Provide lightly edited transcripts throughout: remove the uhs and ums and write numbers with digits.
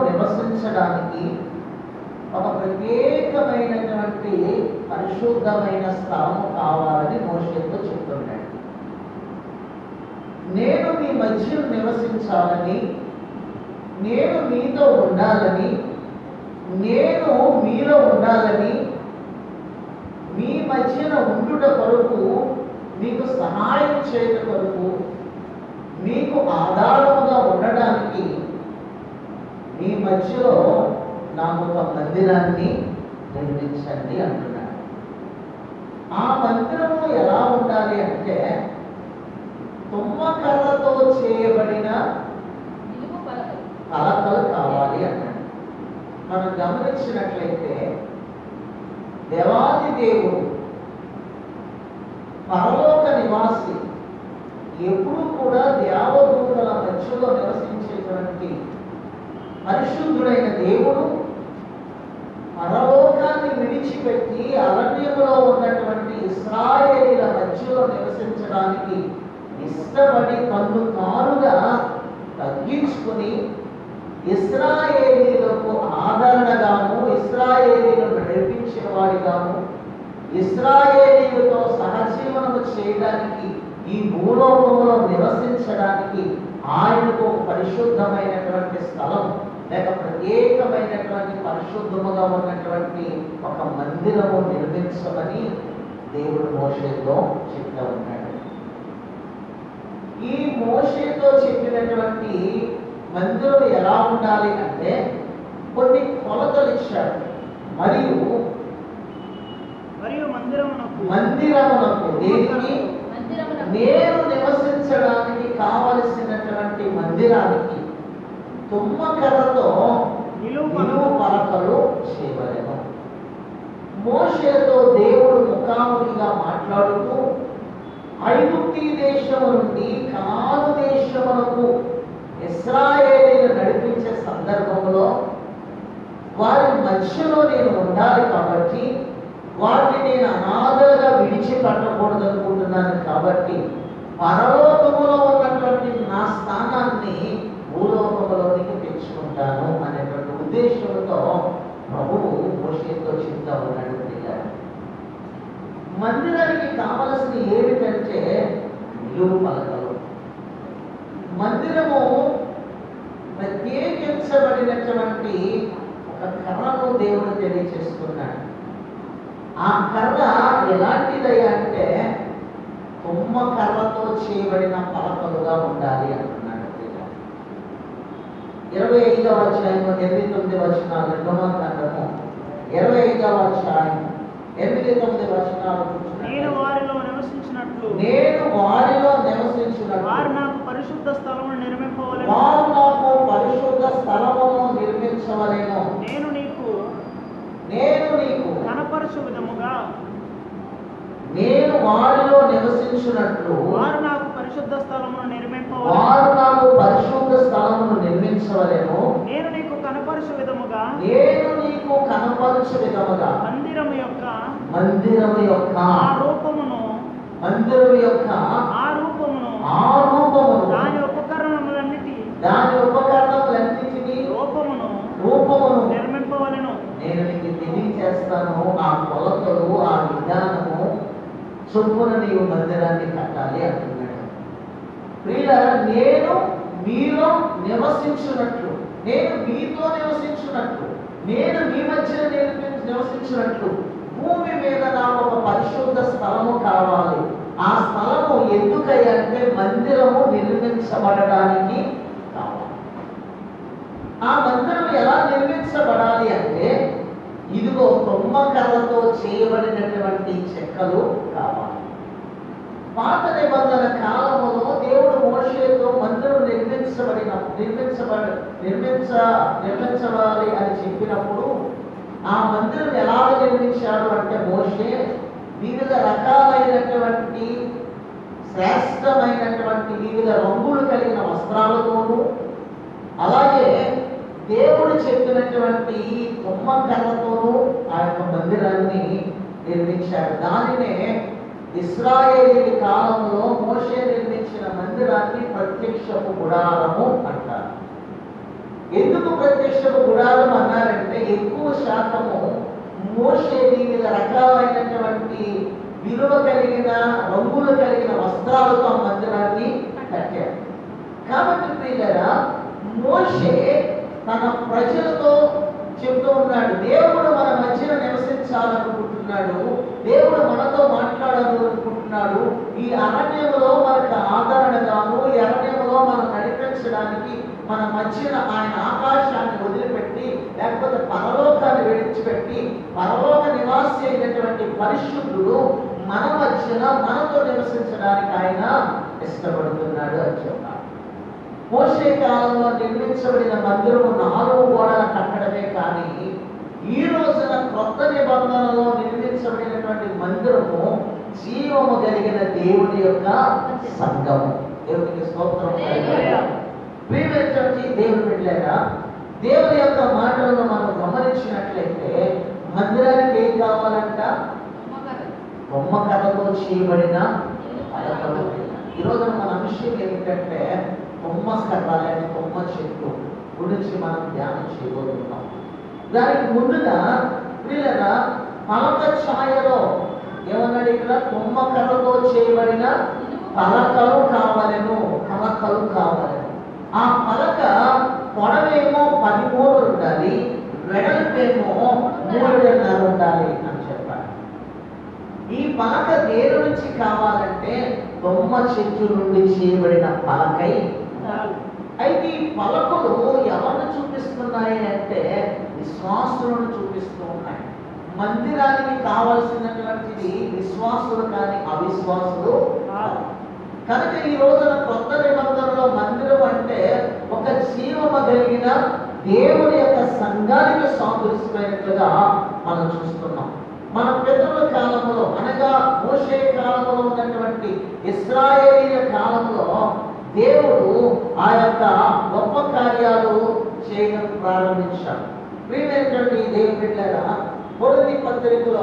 నివసించడానికి ఒక ప్రత్యేకమైనటువంటి పరిశుద్ధమైన స్థలం కావాలని మోషేతో చెప్తున్నాడు. నేను మీ మధ్య నివసించాలని, నేను మీతో ఉండాలని, నేను మీలో ఉండాలని, మీ మధ్యన ఉండుట కొరకు, మీకు సహాయం చేయట కొరకు, మీకు ఆధారముగా ఉండడానికి మీ మధ్యలో నాకు ఒక మందిరాన్ని నిర్మించండి అంటున్నాడు. ఆ మందిరము ఎలా ఉండాలి అంటే తుమ్మకర్రతో చేయబడిన పలకలు కావాలి అన్నాడు. మనం గమనించినట్లయితే దేవాది దేవుడు పరలోక నివాసి ఎప్పుడు కూడా దేవదూతల మధ్యలో నివసించేటువంటి పరిశుద్ధుడైన దేవుడు పరలోకాన్ని విడిచిపెట్టి అరణ్యములో ఉన్నటువంటి ఇశ్రాయేలీల మధ్యలో నివసించడానికి ఇష్టపడి తన్ను తానుగా తగ్గించుకుని ఇశ్రాయేలీలకు ఆదరణగాను, ఇశ్రాయేలీలను నడిపించేవాడిగాను, ఇశ్రాయేలీలతో సహజీవనము చేయడానికి, ఈ భూలోకంలో నివసించడానికి ఆయనకు పరిశుద్ధమైనటువంటి స్థలం లేక ప్రత్యేకమైనటువంటి పరిశుద్ధముగా ఉన్నటువంటి ఒక మందిరము నిర్మించమని దేవుడు మోషేతో చెప్తూ ఉన్నాడు. ఈ మోషేతో చెప్పినటువంటి మందిరం ఎలా ఉండాలి అంటే కొన్ని కొలతలు ఇచ్చాడు. మరియు మందిరమునకు దేనికి నేను నివసించడానికి కావలసినటువంటి మందిరానికి తుమ్మకర్రతో నిలువు పలకలు చేయవలెను. మోషేతో దేవుడు ముఖాముఖిగా మాట్లాడుతూ ఐగుప్తు దేశము నుండి కనాను దేశమునకు ఇశ్రాయేలీలు నడిపించే సందర్భంలో వారి మధ్యలో నేను ఉండాలి కాబట్టి, వారిని నేను అనాథగా విడిచిపెట్టకూడదు అనుకుంటున్నాను కాబట్టి, పరలోకములో ఉన్నటువంటి నా స్థానాన్ని భూలోకములోనికి తెచ్చుకుంటాను అనేటువంటి ఉద్దేశంతో ప్రభువు మోషేతో చెప్తా ఉన్నాడు. మందిరానికి కావలసిన ఏమిటంటే నిలువు పలకలు. మందిరము ప్రత్యేకించబడినటువంటి ఒక కర్రను దేవుడు తెలియచేస్తున్నాడు. ఆ కర్ర ఎలాంటిదయ్యా అంటే తుమ్మ కర్రతో చేయబడిన పలకలుగా ఉండాలి అంటున్నాడు. 25వ అధ్యాయము 89 వచనాలు, 2వ ఖండము 25వ అధ్యాయం 8-9 వచనాలు. నేను వారిలో నివసించినట్లు వారు నాకు పరిశుద్ధ స్థలమును నిర్మించవలెను. నేను నీకు కనపరచు విధముగా నేను వారిలో నివసించినట్లు వారు నాకు పరిశుద్ధ స్థలమును నిర్మించవలెను. నేను నీకు కనపరచు విధముగా మందిరము యొక్క ఆ రూపమును దాని ఉపకరణములన్నిటి రూపమును నిర్మింపవలెను. నేను నీకు తెలియచేస్తాను. ఆ కొలతలు, ఆ విధానము చొప్పున నీవు మందిరాన్ని కట్టాలి అంటున్నాడు. ప్రియులారా, నేను మీలో నివసించున్నట్లు, నేను మీతో నివసించున్నట్లు, నేను మీ మధ్య నివసించినట్లు భూమి మీద నాకు ఒక పరిశుద్ధ స్థలము కావాలి. ఆ స్థలము ఎందుకంటే మందిరము నిర్మించబడడానికి కావాలి. ఆ మందిరం ఎలా నిర్మించబడాలి అంటే ఇదిగో తుమ్మకర్రతో చేయబడినటువంటి చెక్కలు కావాలి. పాత నిబంధన కాలంలో దేవుడు మోషేతో మందిరం నిర్మించాలి అని చెప్పినప్పుడు ఆ మందిరం ఎలా నిర్మించాడు అంటే మోషే వివిధ రకాలైనటువంటి శ్రేష్టమైనటువంటి వివిధ రంగులు కలిగిన వస్త్రాలతోనూ, అలాగే దేవుడు చెప్పినటువంటి తుమ్మకర్రతోనూ ఆ యొక్క మందిరాన్ని నిర్మించాడు. దానినే ఇశ్రాయేలీ కాలంలో మోషే నిర్మించిన మందిరాన్ని ప్రత్యక్షపు గుడారము అంటారు. ఎందుకు ప్రత్యక్షపు గుడారం అన్నారంటే ఎక్కువ శాతము మోషే వివిధ రకాలైనటువంటి విలువ కలిగిన రంగులు కలిగిన వస్త్రాలతో ఆ మందిరాన్ని కట్టారు. కాబట్టి ప్రియులారా, మోషే తన ప్రజలతో చెప్తూ ఉన్నాడు, దేవుడు మన మధ్యన నివసించాలనుకుంటున్నాడు, దేవుడు మనతో మాట్లాడాలనుకుంటున్నాడు. ఈ అరణ్యములో మనకు ఆదరణగాను, ఈ అరణ్యములో మనం నడిపించడానికి మన మధ్యన ఆయన ఆకాశాన్ని వదిలిపెట్టి, లేకపోతే పరలోకాన్ని విడిచిపెట్టి, పరలోక నివాసి అయినటువంటి పరిశుద్ధుడు మన మధ్యన మనతో నివసించడానికి ఆయన ఇష్టపడుతున్నాడు అని చెప్పారు. మోషే కాలంలో నిర్మించబడిన మందిరము 4 గోడల కట్టడమే కానీ, ఈ రోజున క్రొత్త నిబంధనలో నిర్మించబడినటువంటి మందిరము జీవము కలిగిన దేవుని యొక్క సంఘము. దేవునికి స్తోత్రం. ప్రియమైనటువంటి దేవుని బిడ్డలారా, దేవుని యొక్క మాటలను మనం గమనించినట్లయితే మందిరానికి ఏం కావాలంట? కొమ్మకర్రతో చేయబడిన పలకలు. ఈ రోజున మన విషయం ఏమిటంటే, కొమ్మ కర్ర లేదా కొమ్మ చెట్టు గురించి మనం ధ్యానం చేయబోతున్నాం. దానికి ముందుగా వీళ్ళ పలక ఛాయలో ఏమన్నాడు ఇక్కడ? కొమ్మ కర్రతో చేయబడిన పలకలు కావాలను, పలకలు కావాలను. ఆ పలక పొడవేమో 10 మూరలు ఉండాలి, వెడల్పేమో 3.5 ఉండాలి అని చెప్పారు. ఈ పలక దేని నుంచి కావాలంటే కొమ్మ చెట్టు నుండి చేయబడిన పలకై. అయితే ఈ పలకలు ఎవరిని చూపిస్తున్నాయి అంటే విశ్వాసులను చూపిస్తూ ఉన్నాయి. మందిరానికి కావలసినటువంటిది విశ్వాసులు కానీ అవిశ్వాసులు. కనుక ఈ రోజున కొత్త నిబంధనలో మందిరం అంటే ఒక జీవము కలిగిన దేవుని యొక్క సంఘానికి సాదృశ్యమైనట్లుగా మనం చూస్తున్నాం. మన పితరుల కాలంలో అనగా మోషే కాలంలో ఉన్నటువంటి ఇశ్రాయేలీయుల కాలంలో దేవుడు ఆ యొక్క గొప్ప కార్యాలు చేయడం ప్రారంభించాడు. ప్రియమైనటువంటి దేవుని బిడ్డలారా, మొదటి పత్రికలో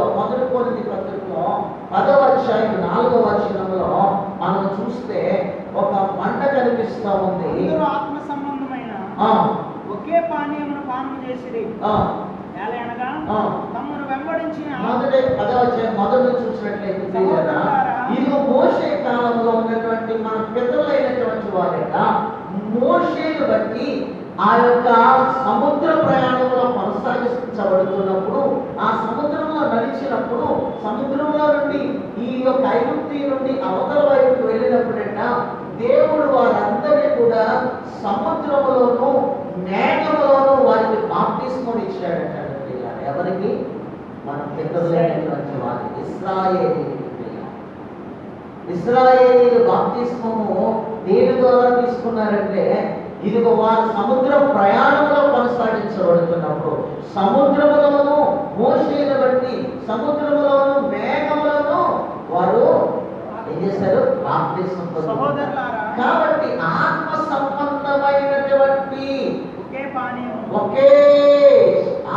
10వ అధ్యాయం 4వ వచనంలో మనం చూస్తే ఒక మంట కనిపిస్తా ఉంది. ఆత్మ సంబంధమైన ఒకే పానీయమును పానము చేసిరి. అనగా తమను వెంబడించిన మొదటి 10వ అధ్యాయం మొదలు చూసినట్లయితే ఇది మోషే కాలంలో ఉన్నటువంటి మన పితరులైనటువంటి వారట మోషేను బట్టి ఆ యొక్క సముద్ర ప్రయాణంలో కొనసాగించబడుతున్నప్పుడు, ఆ సముద్రంలో నడిచినప్పుడు, సముద్రంలో నుండి ఈ యొక్క ఐగుప్తు నుండి అవతల వైపుకు వెళ్ళినప్పుడట దేవుడు వారందరినీ కూడా సముద్రములోను మేఘములోను వారికి బాప్తిస్మం ఇచ్చాడట. ఎవరికి? మన పితరులైనటువంటి వారికి, ఇశ్రాయేలీయులు బాప్తిస్మము దేని ద్వారా తీసుకున్నారంటే, ఇదిగో వారు సముద్ర ప్రయాణంలో కొనసాగించబడుతున్నప్పుడు సముద్రములోను మోషేను బట్టి సముద్రములోను మేఘములను వారు ఏం చేశారు? బాప్తిస్మం పొందారు. కాబట్టి ఆత్మ సంబంధమైనటువంటి ఒకే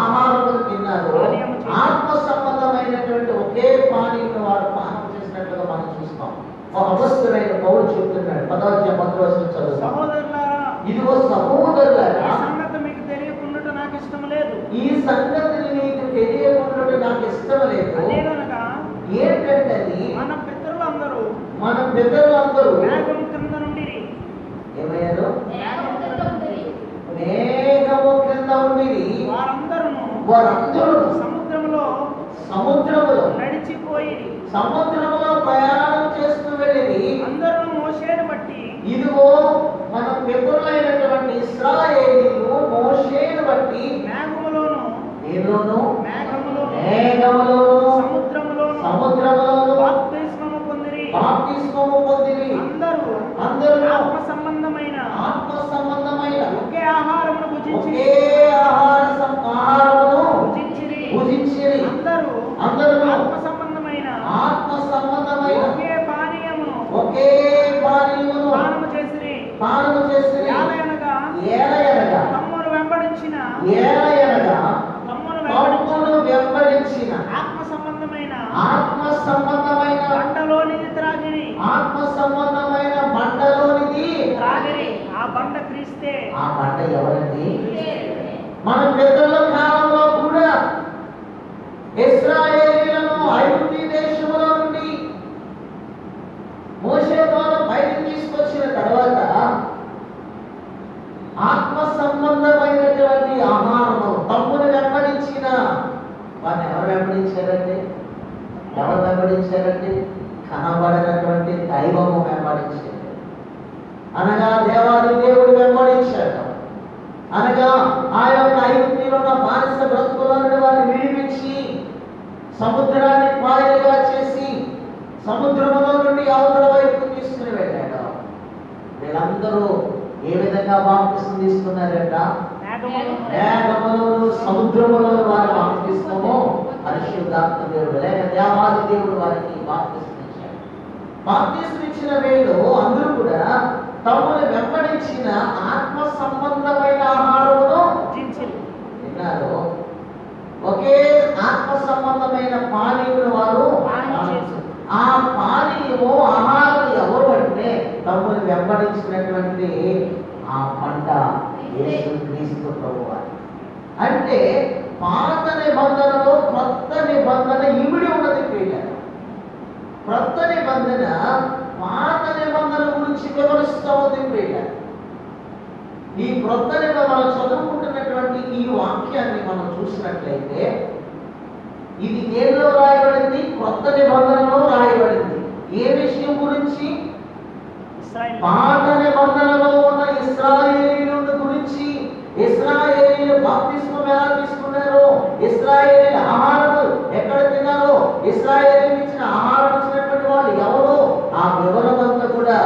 ఆహారములు తిన్నారు, ఆత్మ సంబంధమైనటువంటి ఒకే పానీయులు వారు పానం చేసినట్లుగా మనం చూస్తాం. అపొస్తలుడైన పౌలు చెప్తున్నాడు 10వ అధ్యాయం చదువు. ఇదిగో సహోదరులారా, ఈ సంగతి మీకు తెలియకుండా నాకు ఇష్టం లేదు. ఈ సంగతిని మీకు తెలియకుండా నాకు ఇష్టం లేదు. ఏంటంటే మన పితరులందరూ మేఘము క్రింద నుండి ఏమయ్యారు? మేఘము క్రింద ఉండి వారందరూ సముద్రములో నడిచిపోయి సముద్రములో ప్రయాణం చేస్తూ వెళ్ళి అందరూ మోషేను బట్టి, ఇదిగో మన పితరులైనటువంటి ఇశ్రాయేలీయులు మోషేను బట్టి మేఘములోను సముద్రములోను బాప్తిస్మము పొందిరి. అందరూ ఆత్మ సంబంధమైన ఒకే ఆహారమును భుజించిరి. భుజించిరి. అందరూ ఆత్మ సంబంధమైన ఒకే పానీయమును పానము చేసిరి. ఏలయనగా తమ్మును వెంబడించిన ఆత్మ సంబంధమైన బండలోనిది త్రాగిరి. ఆ బండ క్రీస్తే. ఆ బండ ఎవరండి? మన పెద్దల కాలంలో కూడా ఇశ్రాయేలీయులను ఐగుప్తు దేశంలో నుండి మోషే ద్వారా బయటకు తీసుకొచ్చిన తర్వాత ఆత్మ సంబంధమైనటువంటి ఆహారము తమ్ముని వెంబడించిన వారిని ఎవరు వెంబడించారంటే కనబడినటువంటి దైవము వెంబడించారు. అనగా దేవాది దేవుడు వెంబడించాడు. అనగా ఆ యొక్క ఐగుప్తులో ఉన్న బానిస బ్రతుకుల నుండి వారిని విడిపించి సముద్రాన్ని పాయలుగా చేసి సముద్రములో నుండి అవతల వైపు తీసుకుని వెళ్ళాడు. వీళ్ళందరూ ఏ విధంగా బాప్తిసం తీసుకున్నారట? మేఘములను సముద్రములో వారి బాప్తిస్మము పరిశుద్ధాత్మ దేవుడు లేక దేవాది దేవుడు వారికి బాప్తిసం ఇచ్చాడు. బాప్తిసం ఇచ్చిన వీళ్ళు అందరూ కూడా తమను వెంబడించిన ఆత్మ సంబంధమైన ఆహారమును తిన్నారు. ఒకే ఆత్మ సంబంధమైన పానీయులు వారు ఆ పానీయము ఆహారం ఎవరు అంటే తమను వెంబడించినటువంటి ఆ పంట యేసుక్రీస్తు ప్రభువు. అంటే పాత నిబంధనలో క్రొత్త నిబంధన ఇమిడి ఉన్నది ప్రియుల. క్రొత్త నిబంధన పాత నిబంధన గురించి వివరిస్తూ ఉంది ప్రియుల. ఈ క్రొత్త నిబంధన చదువుకుంటున్నటువంటి ఈ వాక్యాన్ని మనం చూసినట్లయితే ఇది దేనిలో రాయబడింది? క్రొత్త నిబంధనలో రాయబడింది. ఏ విషయం గురించి? పాత నిబంధనలో ఉన్న ఇశ్రాయేలీయుల గురించి. ఇశ్రాయేలీయులు బాప్తిస్మం ఎలా తీసుకున్నారో, ఇశ్రాయేలీయుల ఆహారం ఎక్కడ తిన్నారో, ఇశ్రాయేలీయులు ఇచ్చిన ఆహారం ఇచ్చినటువంటి వాళ్ళు ఎవరో ఆ వివరం అంతా కూడా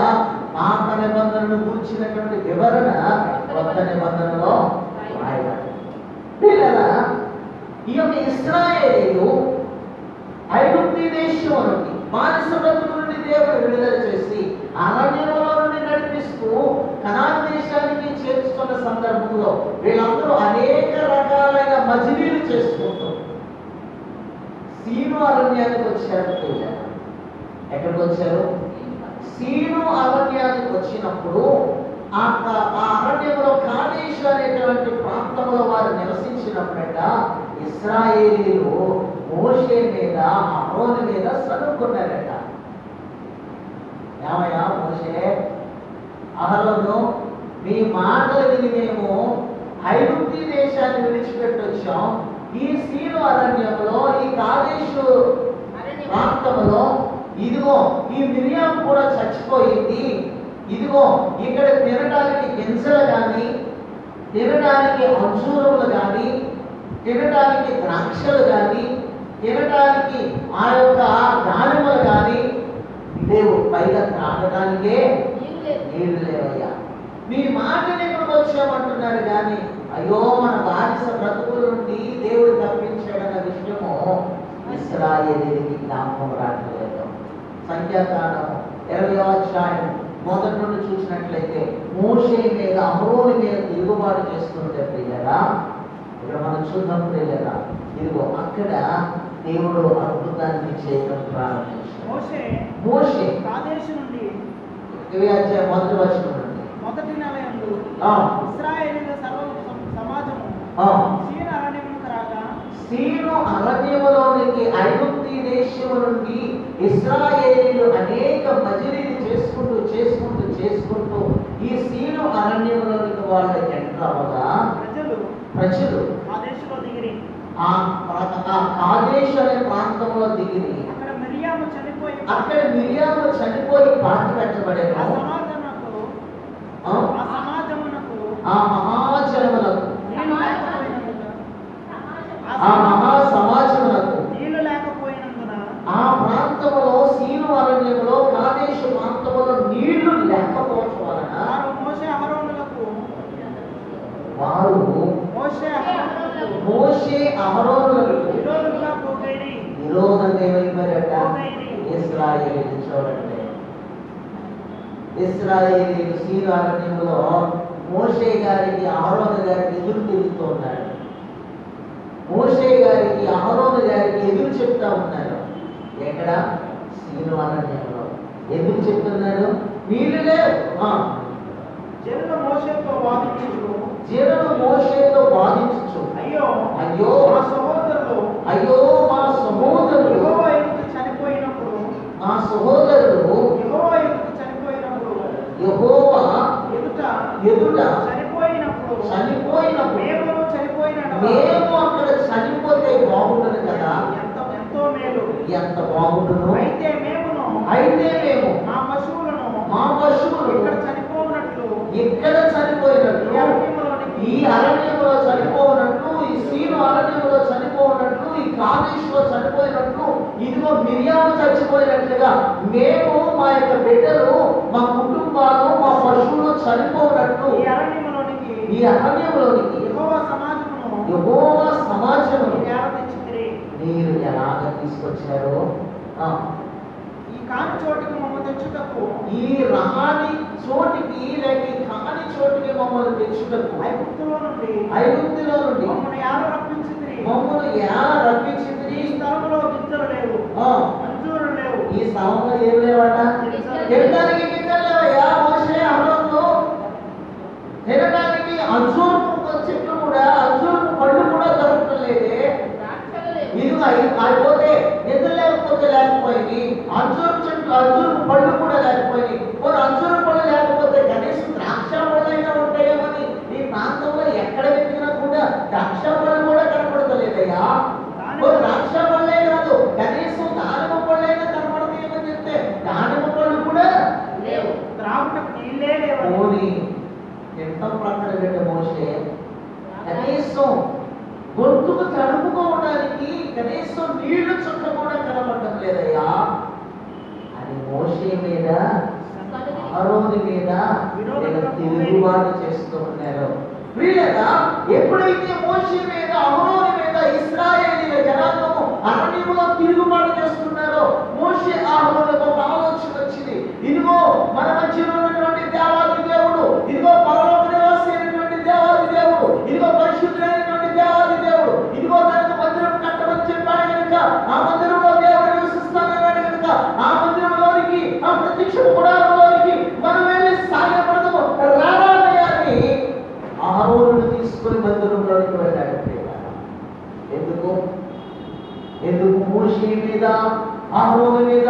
పాత నిబంధనను గురించినటువంటి వివరణ కొత్త నిబంధనలో రాయబడింది. ఈ యొక్క ఇశ్రాయేలీయులు ఐగుప్తు దేశం నుండి బానిస బ్రతుకు నుండి దేవుడు విడుదల చేసి అరణ్యంలో నుండి నడిపిస్తూ కనాను దేశానికి చేర్చుకున్న సందర్భంలో వీళ్ళందరూ అనేక రకాలైన మజిలీలు చేసుకుంటూ సీను అరణ్యానికి వచ్చారు. ఎక్కడికి వచ్చారు? సీను అరణ్యానికి వచ్చినప్పుడు ఆ అరణ్యంలో కాదేశు అనేటువంటి ప్రాంతంలో వారు నివసించినప్పుడట ఇశ్రాయేలీయులు మోషే మీద అహరోను మీద సనుక్కున్నారట. ఏమయ్యా మోషే, అహరోను, మీ మాటలు విని మేము ఐగుప్తు దేశాన్ని విడిచిపెట్టి వచ్చాం. ఈ సీను అరణ్యంలో ఈ కాదేశు ప్రాంతంలో ఇదిగో ఈ మిరియాం కూడా చచ్చిపోయింది. ఇదిగో ఇక్కడ తినడానికి గింజలు కానీ, తినడానికి అంజూరములు కానీ, తినడానికి ద్రాక్షలు కానీ, తినడానికి ఆ యొక్క దానిమలు కానీ లేవు. పైగా త్రాగడానికే నీళ్లు లేవయ్యా. మీ మాటని ఎక్కడికి వచ్చామంటున్నారు కానీ అయ్యో మన బానిస బ్రతుకుల నుండి దేవుడు తప్పించాడన్న విషయము ఇశ్రాయేలీయులకి జ్ఞాపకం రావట్లేదు. సంఖ్యాకాండం 20వ అధ్యాయం మొదటి నుండి చూసినట్లయితే మోషే మీద అహరోను మీద తిరుగుబాటు చేస్తుంటే ప్రియులారా, ఇక్కడ మనం చూద్దాం ప్రియులారా, ఇదిగో అక్కడ దేవుడు అద్భుతాన్ని చేయడం ప్రారంభించాడు. మోషే కాదేశు నుండి 20వ అధ్యాయం మొదటి వచనం నుండి మొదటి నెల యందు ఇశ్రాయేలీయుల సర్వ సమాజము సీను అరణ్యమునకు రాగా, సీను అరణ్యములోనికి ఐగుప్తు దేశము నుండి ఇశ్రాయేలీయులు అనేక మజిలీలు చేసుకుంటూ ఈ సీను అరణ్యములోనికి వాళ్ళు ఎంటర్ అవ్వగా ప్రజలు ఆ కాదేశు అనే ప్రాంతంలో దిగిరి. అక్కడ మిరియాము చనిపోయి పాతి పెట్టబడేది. ఆ మహాజనములకు ఆ మహా సమాజములకు నీళ్లు లేకపోయినందున ఆ ప్రాంతంలో సీను అరణ్యంలో కాదేశు ప్రాంతంలో నీళ్లు లేకపోవడం వలన వారు మోషే అహరోనులకు విరోధంగా ఏమైపోయారట? ఇశ్రాయేలీయులు. చూడండి, ఇశ్రాయేలీయులు సీను అరణ్యంలో మోషే గారికి అహరోను గారికి ఎదురు తిరుగుతూ ఉన్నారు. మోషే గారికి అహరోను గారికి ఎదురు చెప్తా ఉన్నారు. ఎక్కడ? సీను అరణ్యంలో ఎదురు చెప్తున్నారు. నీళ్ళు లేవు. జనులు మోషేతో వాదించుచు జనులు మోషేతో వాదించుచు, అయ్యో అయ్యో మా సహోదరులు అయ్యో మా సహోదరులు యెహోవా ఎదుట చనిపోయినప్పుడు మా సహోదరులు యెహోవా ఎదుట చనిపోయినప్పుడు యెహోవా ఎదుట ఎదుట చనిపోయినప్పుడు చనిపోయినప్పుడు మేము చనిపోయిన మేము అక్కడ చనిపోతే బాగుండదు కదా, ఎంతో మేలు. ఎంత బాగుండును. అయితే మేము మా పశువులను ఇక్కడ చనిపోయినట్లు ఈ అరణ్యంలో చనిపోయినట్లు, ఈ సీను అరణ్యంలో చనిపోయినట్లు, ఈ కాదేశంలో చనిపోయినట్లు, ఇదిగో మిరియాము చచ్చిపోయినట్లుగా మేము మా యొక్క బిడ్డలు, మా కుటుంబాలు, మా పశువులు చనిపోయినట్లు ఈ అరణ్యంలోనికి యెహోవా సమాజమును మీరు ఎలాగ తీసుకొచ్చారో, ఈ కాని చోటికి మమ్మల్ని తెచ్చుటకు, ఈ రాని చోటికి లేక ఈ కాని చోటికి మమ్మల్ని తెచ్చుటకు, ఐగుప్తులో నుండి మమ్మల్ని ఎలా రప్పించింది, ఈ స్థలంలో గింజలు లేవు, అంజూరు లేవు. ఈ స్థలంలో ఏం లేవట? తినడానికి గింజలు లేవయ్యా. మోషే అహరోను తినడానికి అంజూరు చెట్లు కూడా, అంజూరు పళ్ళు కూడా దొరకడం లేదే. ఇది అయిపోతే నిద్ర లేకపోయింది, అంజూరు చెట్లు అంజూరు పళ్ళు కూడా లేకపోయింది. కొన్ని అంజూరు పళ్ళు లేకపోతే కనీసం ద్రాక్ష పళ్ళు అయినా ఉంటాయేమని ఈ ప్రాంతంలో ఎక్కడ వెతికినా కూడా ద్రాక్ష పళ్ళు కూడా కనపడతలేదయ్యా. ద్రాక్ష పళ్ళే కాదు, కనీసం దానిమ్మ పళ్ళైనా కనపడతాయేమని చెప్తే దానిమ్మ పళ్ళు కూడా లేవు, త్రాగుటకు నీళ్ళే లేవు. పోనీ ఎంత ప్రక్కన పెట్టే మోషే కనీసం గొంతుకు తడుపుకోవడానికి కనీసం నీళ్లు చుక్క కూడా కనబడటం లేదయ్యా అని మోషే మీద, అహరోను మీద తిరుగుబాటు చేస్తూ ఉన్నారు. వీళ్ళగా ఎప్పుడైతే మోషే మీద, అహరోను మీద ఇశ్రాయేలీల జనాంగము అరణ్యంలో తిరుగుబాటు చేస్తున్నారో మోషే అహరోనులకు ఒక ఆలోచన వచ్చింది. ఇదిగో మన మధ్యలో ఉన్నటువంటి దేవాది దేవుడు, ఇదిగో పరలోక నివాసి అయినటువంటి దేవాది దేవుడు, ఇదిగో పరిశుద్ధులైనటువంటి దేవాది దేవుడు, ఇదిగో దానికి మందిరం కట్టమని చెప్పాడు కనుక, ఆ మందిరంలో దేవుడు నివసిస్తానన్నాడు కనుక, ఆ మందిరంలోనికి, ఆ ప్రత్యక్ష గుడారంలోనికి మనం వెళ్ళి సాయపడదాము రావాలని అహరోనును తీసుకుని మందిరంలోనికి వెళ్ళాడు. ఎందుకు మోషే మీద, అహరోను మీద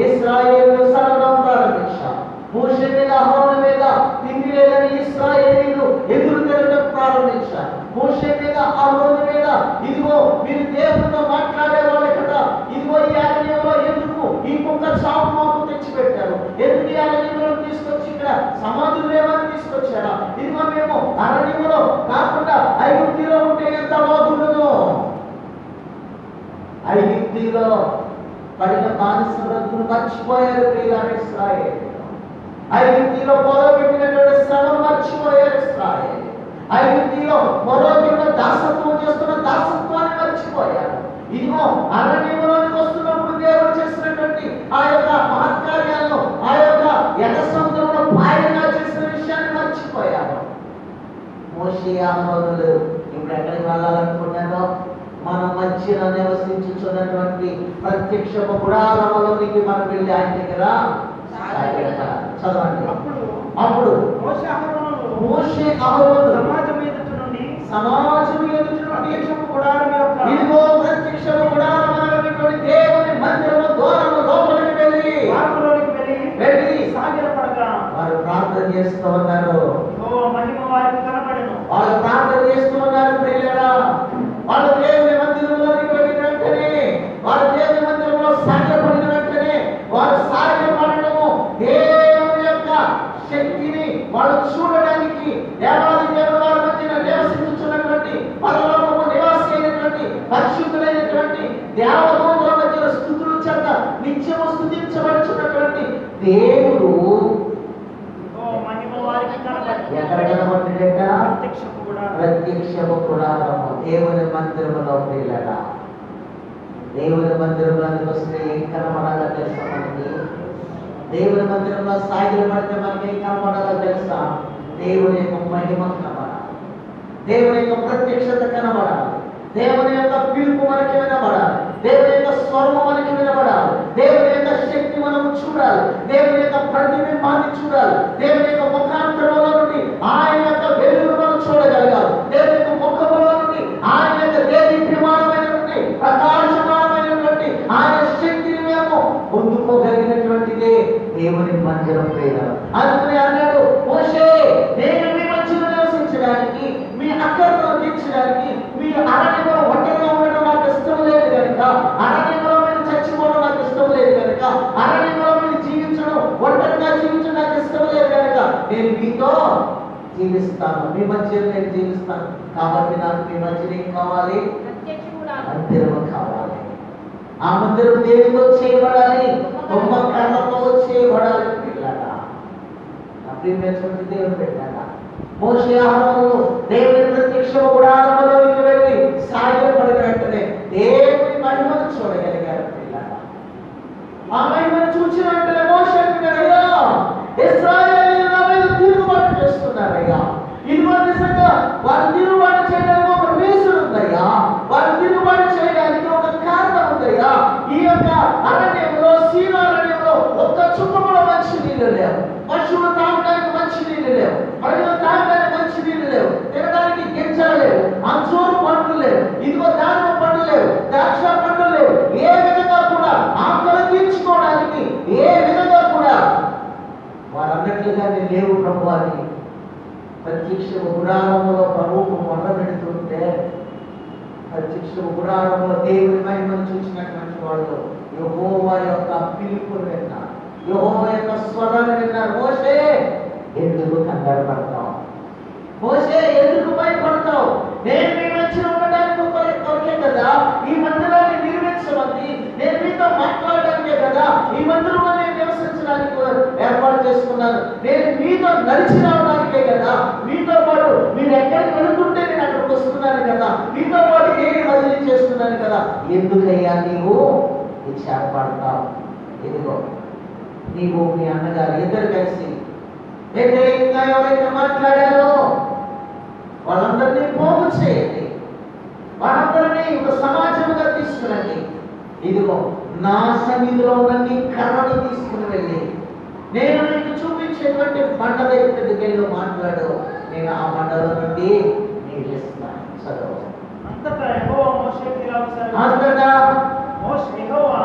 ఇశ్రాయేలు సరగడం ప్రారంభించారు. మోషే మీద, అహరోను మీద తిండి లేదని ఇశ్రాయేలీలు ఎదురు తిరగడం ప్రారంభించారు. మోషే మీద, అహరోను మీద ఇదిగో మీరు దేవునితో మాట్లాడే వాళ్ళే కదా, ఇదిగో ఈ అరణ్యంలో ఎందుకు ఈ కుక్క చావు మాకు తెచ్చిపెట్టారు, ఎందుకు ఈ అరణ్యంలో తీసుకొచ్చి ఇక్కడ సమాధులు లేవని తీసుకొచ్చారా, ఇదిగో మేము అరణ్యంలో కాకుండా ఐగుప్తులో ఉంటే ఎంత బాగుండదు. ఐగుప్తులో పడిన బానిస బ్రతుకును మర్చిపోయారు ప్రియులారా ఇశ్రాయేలు. ఐగుప్తులో పొరబెట్టినటువంటి శ్రమను మర్చిపోయారు ఇశ్రాయేలు. ఐగుప్తులో పొరబెట్టిన దాసత్వం చేస్తున్న దాసత్వాన్ని మర్చిపోయారు. ఇదిగో అరణ్యంలోనికి వస్తున్నప్పుడు దేవుడు చేసినటువంటి ఆ యొక్క మహత్కార్యాలను, ఆ యొక్క ఎర్ర సముద్రంలో పాయగా చేసిన విషయాన్ని మర్చిపోయారు. మోషే అహరోనులు ఇప్పుడు ఎక్కడికి వెళ్ళాలనుకున్నారో, మన మధ్యన నివసించుచున్నటువంటి ప్రత్యక్ష గుడారములోనికి మనం వెళ్ళి ఆయన దగ్గర చదవండి. అప్పుడు మోషే అహరోను సమాజం ఎదుట నుండి ఇదిగో ప్రత్యక్ష గుడారమైనటువంటి దేవుని మందిరము ద్వారము లోపలికి వెళ్ళి వారు ప్రార్థన చేస్తూ ఉన్నారు. వాళ్ళు ప్రార్థన చేస్తూ ఉన్నారు ప్రియులారా. వాళ్ళు దేవుని మందిరంలోకి వెళ్ళిన వెంటనే, వారు దేవుని మందిరంలో సాగిలపడిన వెంటనే, వారు సాగిలపడటము దేవుని యొక్క శక్తిని వాళ్ళు చూడడానికి, దేవాది దేవుడు వారి మధ్యన నివసించుచున్నటువంటి పరలోకము నివాసి అయినటువంటి పరిశుద్ధులైనటువంటి దేవదూతల మధ్యన స్తుతుల చేత నిత్యము స్తుతించబడుచున్నటువంటి దేవుడు ఎక్కడ కనబడ్డాడట? ప్రత్యక్షము గుడారము, దేవుని మందిరములో ప్రియులారా. దేవుని మందిరంలోకి వస్తే ఏం కనబడాలో తెలుసా మనకి? దేవుని మందిరంలో సాగిలు పడితే మనకి ఏం కనబడాలో తెలుసా? దేవుని యొక్క మహిమ కనబడాలి, దేవుని యొక్క ప్రత్యక్షత కనబడాలి, దేవుని యొక్క పిలుపు మనకి వినబడాలి, దేవుని యొక్క స్వరము మనకి వినబడాలి, దేవుని యొక్క శక్తి మనం చూడాలి, దేవుని యొక్క ప్రతిబింబాన్ని చూడాలి, దేవుని యొక్క ముఖాంతరంలో నుండి ఆయన యొక్క వెలుగును మనం చూడగలగాలి. దేవుని మందిరం ప్రేమ. అందుకని అన్నాడు మోషే, నేను మీ మధ్యలో నివసించడానికి, మీ అక్కర్ను తీర్చడానికి, మీ అరణ్యంలో ఒంటరిగా ఉండడం నాకు ఇష్టం లేదు కనుక, అరణ్యంలో మీరు చచ్చిపోవడం నాకు ఇష్టం లేదు కనుక, అరణ్యంలో మీరు జీవించడం, ఒంటరిగా జీవించడం నాకు ఇష్టం లేదు కనుక నేను మీతో జీవిస్తాను, మీ మధ్య నేను జీవిస్తాను. కాబట్టి నాకు మీ మధ్యలో ఏం కావాలి? మందిరం కావాలి. ఆ మందిరం దేనితో చేయబడాలి? బొమ్మ కర్రతో చేయబడాలి. పిల్లగా ప్రియమైనటువంటి దేవుడు పెట్టాడా మోషే అహరోను దేవుని ప్రత్యక్ష గుడారంలోకి వెళ్ళి సాగిలపడిన వెంటనే దేవుని మహిమను చూడగలిగారు. పిల్లగా ఆ మహిమను చూసిన వెంటనే మోషే అంటున్నాడయ్యా, ఇశ్రాయేలీయులు నా మీద తిరుగుబాటు చేస్తున్నారయ్యా, ఇదిగో నిజంగా వారు తిరుగుబాటు చేయడానికి ఒక రీజన్ ఉందయ్యా, వారు తిరుగుబాటు చేయడానికి ఒక కారణం ఉందయ్యా. ఈ యొక్క అరణ్యంలో, సీనారణ్యంలో ఒక్క చుక్క కూడా మంచి నీళ్ళు లేవు, పశువులు తాగడానికి మంచి నీళ్ళు లేవు, ప్రజలు తాగడానికి మంచి నీళ్ళు లేవు, తినడానికి గింజలు లేవు, అంజూరు పండ్లు లేవు, ఇదిగో దానిమ్మ పండ్లు లేవు, ద్రాక్ష పండ్లు లేవు. ఏ విధంగా కూడా ఆకలి తీర్చుకోవడానికి ఏ విధంగా కూడా వారన్నట్లుగానే లేవు ప్రభు అని ప్రత్యక్ష గుడారంలో ప్రభువుకు మొట్ట పెడుతుంటే, ప్రత్యక్ష గుడారంలో దేవుని మహిమను చూసినటువంటి వాళ్ళు యెహోవా యొక్క పిలుపును విన్నారు, యెహోవా యొక్క స్వరాన్ని విన్నారు. మోషే ఎందుకు కంగారు పడతావు? మోషే ఎందుకు భయపడతావు? నేను మీ మధ్యలో ఉండడానికి కొరకే కదా ఈ మందిరాన్ని నిర్మించమంది, నేను మీతో మాట్లాడడానికే కదా ఈ మందిరంలో నేను నివసించడానికి ఏర్పాటు చేసుకున్నాను, నేను మీతో నడిచి రావడానికే కదా, మీతో పాటు మీరు ఎక్కడికి వెళుతుంటే నేను అక్కడికి వస్తున్నాను కదా, మీతో పాటు నేను బదిలీ చేస్తున్నాను కదా, ఎందుకయ్యా నీవు విచారపడతావు? ఇదిగో నీవు మీ అన్నగారు ఇద్దరు కలిసి వ్యతిరేకంగా ఎవరైతే మాట్లాడారో వాళ్ళందరినీ పోగు చేయండి, వాళ్ళందరినీ ఒక సమాజంగా తీసుకురండి. ఇదిగో నా సన్నిధిలో ఉన్న నీ కర్రను తీసుకుని వెళ్ళి నేను నీకు చూపించేటువంటి బండ దగ్గరికి వెళ్ళి మాట్లాడు, నేను ఆ బండలో నుండి నీళ్ళు ఇస్తాను. చదువు. అంతటా యెహోవా మోషేకి ఇలా అంతటా యెహోవా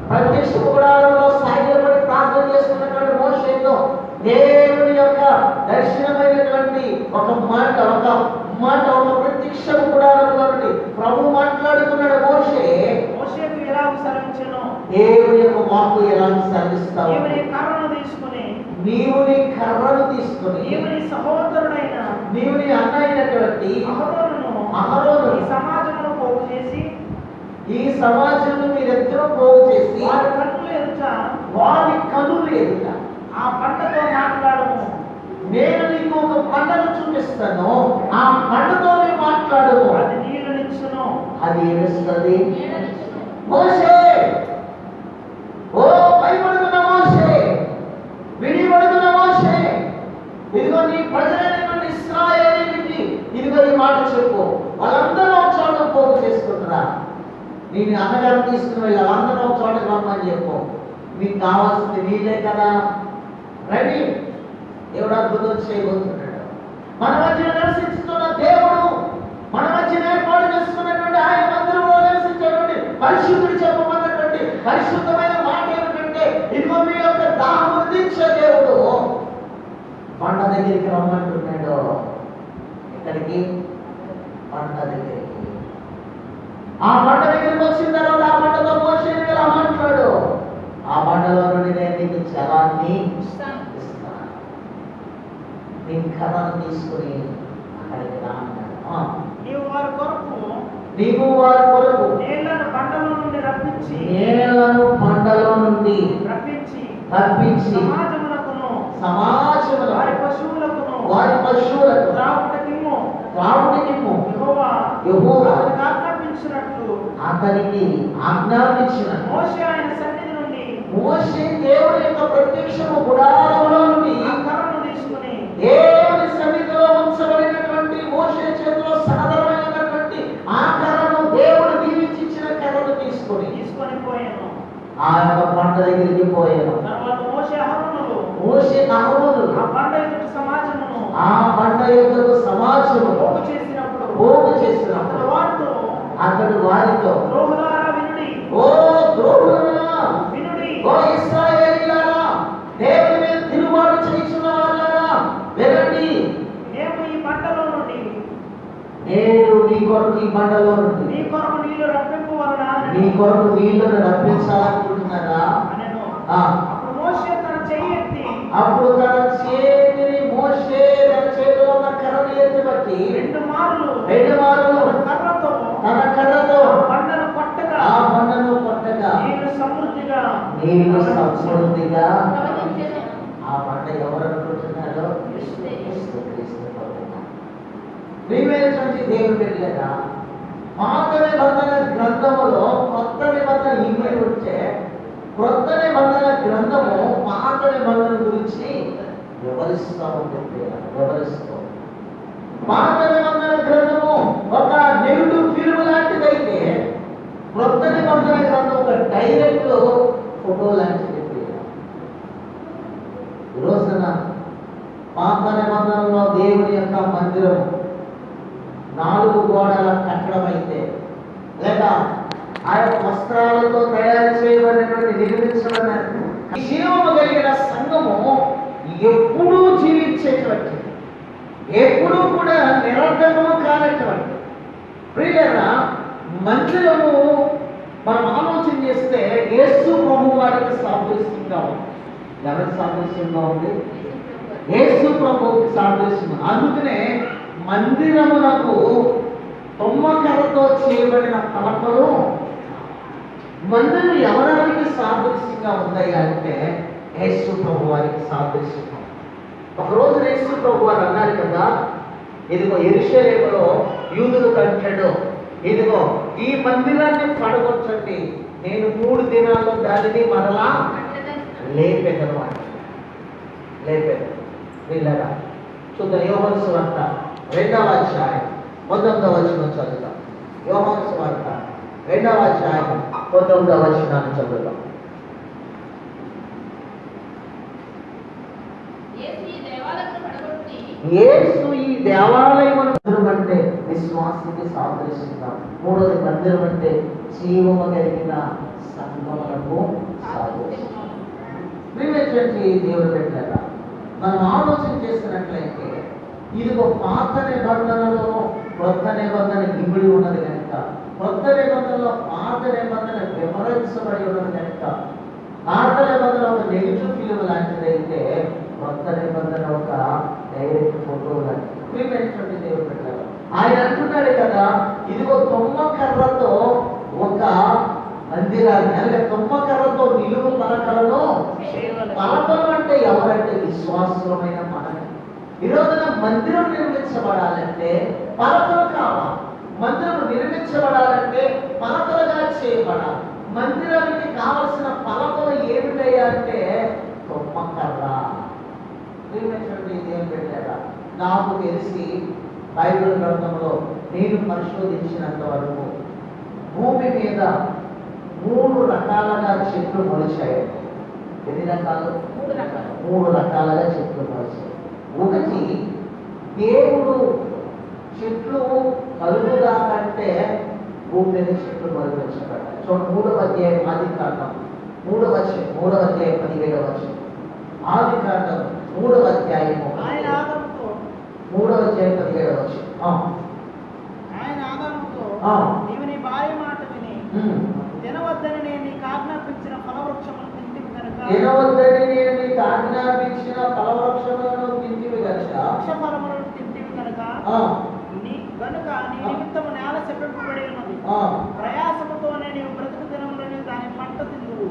ప్రత్యక్ష గుడారంలో సాగిలపడి ప్రార్థన చేస్తున్నటువంటి మోషేతో దేవుని యొక్క దర్శనమైనటువంటి ఒక ప్రత్యక్ష గుడారంలో నుండి ప్రభు మాట్లాడుతున్నాడు. మోషేకు ఎలా సెలవించెను? దేవుని యొక్క వాక్కు ఎలా సెలవిస్తావు? నీవు నీ కర్రను తీసుకుని నీవు నీ సహోదరుడైన నీవు నీ అన్న అయినటువంటి అహరోను ఈ సమాజమును పోగు చేసి, ఈ సమాజంలో మీరెద్దరూ పోగు చేసి వారి కనులు ఎదుట ఆ పంటతో మాట్లాడము. నేను నీకు ఒక పంటను చూపిస్తాను, ఆ పంటతో మాట్లాడు, అది నీళ్ళనిచ్చును. అది ఏమిస్తుంది? మోషే, ఓ భయపడుతున్న మోషే, విడిపడుతున్న మోషే, ఇదిగో నీ ప్రజలైనటువంటి ఇశ్రాయేలీయులకి ఇదిగో ఈ మాట చెప్పు. వాళ్ళందరూ ఒక చోట పోగు చేసుకుంటున్నా, నేను అన్నగారు తీసుకుని వెళ్ళి అందరూ ఒక చోటకి రమ్మని చెప్పు. మీకు కావాల్సింది నీళ్ళే కదా, రండి. దేవుడు అద్భుతం చేయబోతున్నాడు. మన మధ్య నివసించుతున్న దేవుడు, మన మధ్య ఏర్పాటు చేసుకున్నటువంటి ఆయన మందిరంలో నివసించేటువంటి పరిశుద్ధుడు చెప్పమన్నటువంటి పరిశుద్ధమైన మాట ఏమిటంటే, ఇదిగో మీ యొక్క దాహము తీర్చే దేవుడు పంట దగ్గరికి రమ్మంటున్నాడు. ఎక్కడికి? పంట దగ్గరికి. ఆ పంట దగ్గరికి వచ్చిన తర్వాత ఆ పంటతో మోషే ఇలా మాట్లాడు, ఆ పంటలో నుండి నేను నీకు జలాన్ని ఇస్తాను, నీ కర్రను తీసుకుని అక్కడికి రా అన్నాడు. నీవు వారి కొరకు నీళ్లను పంటలో నుండి రప్పించి రప్పించి సమాజమునకును వారి పశువులకు త్రావుటకిమ్ము. యెహోవా అతనికి ఆజ్ఞాపించిన మోషే ఆయన సన్నిధి నుండి మోషే దేవుని యొక్క ప్రత్యక్షము గుడారములో నుండి ఆ కర్రను తీసుకుని దేవుని సన్నిధిలో ఉంచబడినటువంటి మోషే చేతిలో సాధారణమైనటువంటి ఆ కర్రను దేవుడు దీవించిన కర్రను తీసుకొని పోయాను. ఆ యొక్క పంట దగ్గరికి పోయాను. తర్వాత మోషే అహరోనులు ఆ పంట యొక్క సమాజమును పోగు చేసినప్పుడు అతడు వారితో ద్రోహులారా వినుడి, ఓ ద్రోహులారా వినుడి, ఓ ఇశ్రాయేలీయులారా కొరకు ఈ బండలో నుండి నీ కొరకు నీళ్లు రప్పింపు వలన నీ కొరకు నీళ్లను రప్పించాలనుకుంటున్నారా? అనెను. ఆ, అప్పుడు మోషే తన చెయ్యి ఎత్తి అప్పుడు తన చేతిని మోషే తన చేతిలో ఉన్న కర్రను ఎత్తిబట్టి రెండు మార్లు తన కర్రతో బండను కొట్టగా ఆ బండను కొట్టగా నీళ్లు సమృద్ధిగా ఆ బండ ఎవరు అనుకుంటున్నారో యేసుక్రీస్తు ప్రభువు. ప్రియమైనటువంటి దేవుని బిడ్డలారా, పాత నిబంధన గ్రంథములో కొత్త నిబంధన ఇమిడి వచ్చే కొత్త నిబంధన గ్రంథము పాత నిబంధన గురించి వివరిస్తూ ఉంటుంది. పాత నిబంధన గ్రంథము ఒక నెగిటివ్ ఫిల్మ్ లాంటిదైతే కొత్త నిబంధన గ్రంథం ఒక డైరెక్ట్ ఫోటో లాంటిది. ఈ రోజున పాత నిబంధనలో దేవుని యొక్క మందిరం 4 గోడల కట్టడం అయితే, లేక ఆ యొక్క వస్త్రాలతో తయారు చేయబడినటువంటి నిర్మించబడిన జీవము కలిగిన సంఘము ఎప్పుడూ జీవించేటువంటి, ఎప్పుడూ కూడా నిరంతరము కానటువంటి ప్రియులారా, మందిరము మనం ఆలోచన చేస్తే యేసు ప్రభు వారికి సాదృశ్యంగా ఉంది. ఎవరికి సాదృశ్యంగా ఉంది? యేసు ప్రభువుకి సాదృశ్యం. అందుకనే మందిరమునకు తొమ్మకరతో చేయబడిన పలకలు. మందిరం ఎవరికి సాదృశ్యంగా ఉన్నాయి అంటే యేసు ప్రభు వారికి సాదృశ్యంగా. ఒకరోజు యేసు ప్రభు వారు అన్నారు కదా, ఇదిగో యెరూషలేములో యూదులు కంటాడు, ఇదిగో ఈ మందిరాన్ని పడగొట్టండి, నేను 3 దినాల్లో దానిని మరలా లేపెదను అంటే. లేపెదను. వీళ్ళరా చూద్దాం. యోహాను సువార్త 2వ అధ్యాయం 19వ వచనం చదువుతాం. యోహాను సువార్త 2వ అధ్యాయం 19వ వచనాన్ని చదువుతాం. యేసు ఈ దేవాలయమును అంటే విశ్వాసికి సాదృశ్యంగా, 3వది మందిరం అంటే జీవము కలిగిన సంఘములకు సాదృశ్యం. ప్రియమైనటువంటి దేవుని బిడ్డలారా, మనం ఆలోచన చేసినట్లయితే ఇదిగో పాత నిబంధనలో కొత్త నిబంధన ఇమిడి ఉన్నది కనుక, కొత్త నిబంధనలో పాత నిబంధన వివరించబడి ఉన్నది కనుక, పాత నిబంధన ఒక నెగిటివ్ ఫిల్మ్ లాంటిదైతే కొత్త నిబంధన ఒక డైరెక్ట్ ఫోటో లాంటిది. ప్రియమైనటువంటి దేవుని బిడ్డలారా, ఆయన అంటున్నాడు కదా, ఇదిగో తొమ్మకర్రతో ఒక మందిరాన్ని, అలాగే తొమ్మకర్రతో నిలువు పలకలను. పలకలు అంటే ఎవరంటే విశ్వాసమైన మనమే. ఈ రోజున మందిరం నిర్మించబడాలంటే పలకలు కావాలి. మందిరం నిర్మించబడాలంటే పలకలుగా చేయబడాలి. మందిరానికి కావలసిన పలకలు ఏమిటయ్యా అంటే తొమ్మకర్ర. దేవుని పెట్టారా, నాకు తెలిసి బైబిల్ గ్రంథంలో నేను పరిశోధించినంత వరకు భూమి మీద 3 రకాలుగా చెట్లు మొలిచాయి. ఎన్ని రకాలు? 3 రకాలుగా చెట్లు మొలిచాయి. ఒకటి, దేవుడు చెట్లు కలుగుగా కంటే భూమి మీద చెట్లు మొలిపించబడ్డాయి. చూడండి, 3వ అధ్యాయం ఆదికాండం 3వ అధ్యాయం 17వ వచనం. ఆదికాండం 3వ అధ్యాయము 3వ అధ్యాయం 17వ వచనం. ఆయన ఆదాముతో, నీవు నీ భార్య మాట విని తినవద్దని నేను నీకు ఆజ్ఞాపించిన ఫలవృక్షమును తింటివి కనుక, తినవద్దని నేను నీకు ఆజ్ఞాపించిన ఫలవృక్షములను తింటివి కనుక, వృక్షఫలములను తింటివి కనుక నీ నిమిత్తము నేల శపింపబడి ఉన్నది. ప్రయాసముతోనే నీవు బ్రతుకు దినములని దాని పంట తిందువు.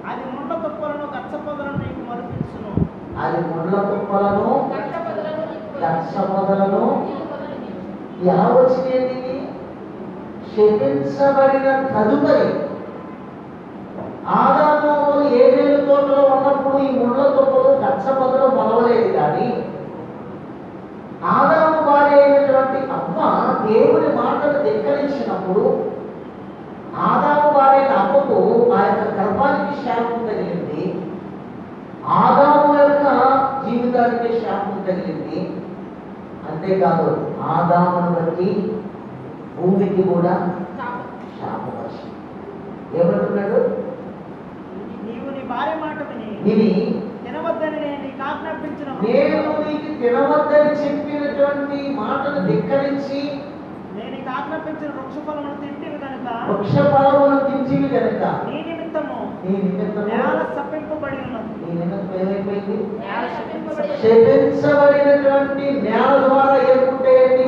అది ముండ్ల తుప్పలను గచ్చ పొదలను నీకు మొలిపించును. అది ముండ్ల తుప్పలను గచ్చ పొదలను ఎలా వచ్చినాయండి? శపించబడిన తదుపరి ఆదాము ఏదేలు తోటలో ఉన్నప్పుడు ఈ ముళ్ళ తుప్పలు గచ్చ పొదలు మొలవలేదు. కానీ ఆదాము భార్య అయినటువంటి అవ్వ దేవుని మాటలు ధిక్కరించినప్పుడు ఆదాము భార్య అవ్వకు ఆ యొక్క గర్భానికి శాపం తగిలింది, ఆదాము యొక్క జీవితానికి శాపం తగిలింది. అంతేకాదు ఆదామును బట్టి భూమికి కూడా శాపం వచ్చింది. ఏమంటున్నాడు? నీవు నీ భార్య మాట విని తినవద్దని నేను నీకు ఆజ్ఞాపించిన, నేను నీకు తినవద్దని చెప్పినటువంటి మాటను ధిక్కరించి నేను నీకు ఆజ్ఞాపించిన వృక్ష ఫలమును తింటివి కనుక వృక్ష ఫలమును తింటివి కనుక నీ నిమిత్తము నేల శపింపబడి ఉన్నది. నీ నిమిత్తం ఏమైపోయింది? నేల శపింపబడి శపించబడినటువంటి నేల ద్వారా ఏర్పుంటాయండి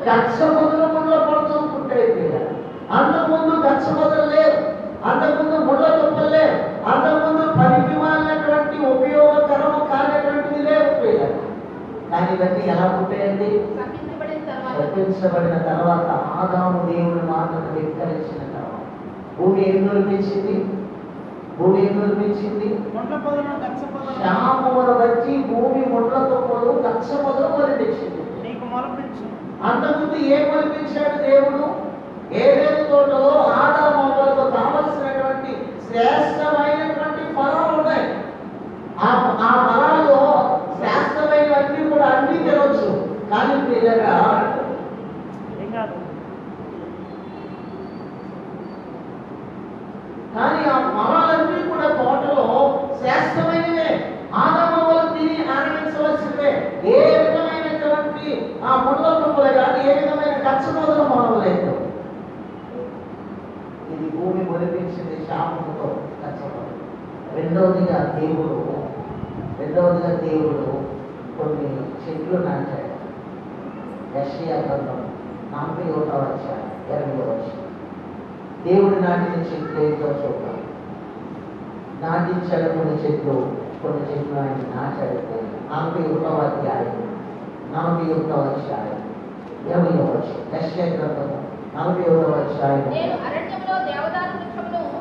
గచ్చ మొదలు ముళ్ళ పడుతూ ఉంటాయి. అంతకుముందు గచ్చ మొదలు లేవు, అంతకుముందు ముళ్ళ తుప్పలు లేవు, అంతకుముందు పనికి మాలినటువంటి ఉపయోగకరము కానిటువంటివి లేవు. కానీ ఇవన్నీ ఎలా ఉంటాయండి? శపించబడిన తర్వాత ఆదాము దేవుని మాటను ధిక్కరించిన తర్వాత భూమి ఏం నిర్మించింది? భూమి ఏం నిర్మించింది? శాపమును బట్టి భూమి ముళ్ళ తుప్పలు గచ్చ మొదలు మొదలెచ్చింది. అంతకుముందు ఏం మొలిపించాడు దేవుడు? ఏదైనా తోటలో ఆదాము అవ్వలకు కావలసినటువంటి శ్రేష్టమైనటువంటి ఫలాలు ఉన్నాయి. ఆ ఫలాల్లో శ్రేష్టమైనవన్నీ కూడా అన్ని తినవచ్చు. కానీ పిల్లగా కానీ ఆ ఫలాలన్నీ కూడా తోటలో శ్రేష్టమైనవే. ఆదాము తిని ఆనందించవలసిందే. ఏ విధమైనటువంటి ఆ ముళ్ళ తుప్పలు కానీ ఏ విధమైన గచ్చ మొదలు మొదలలేదు. ఇది భూమి మొలిపించింది శాపముతో గచ్చ. రెండవదిగా దేవుడు కొన్ని చెట్లు నాటాడు. యెషయా గ్రంథం 41వ అధ్యాయం 20వ వచనం. దేవుడు నాటిన చెట్లు ఏంటో చూద్దాం. నాటించాడు కొన్ని చెట్లు ఆయన నాటాడు. 41వ అధ్యాయం 41వ అధ్యాయం 20వ వచనం. యెషయా గ్రంథం 41వ అధ్యాయం.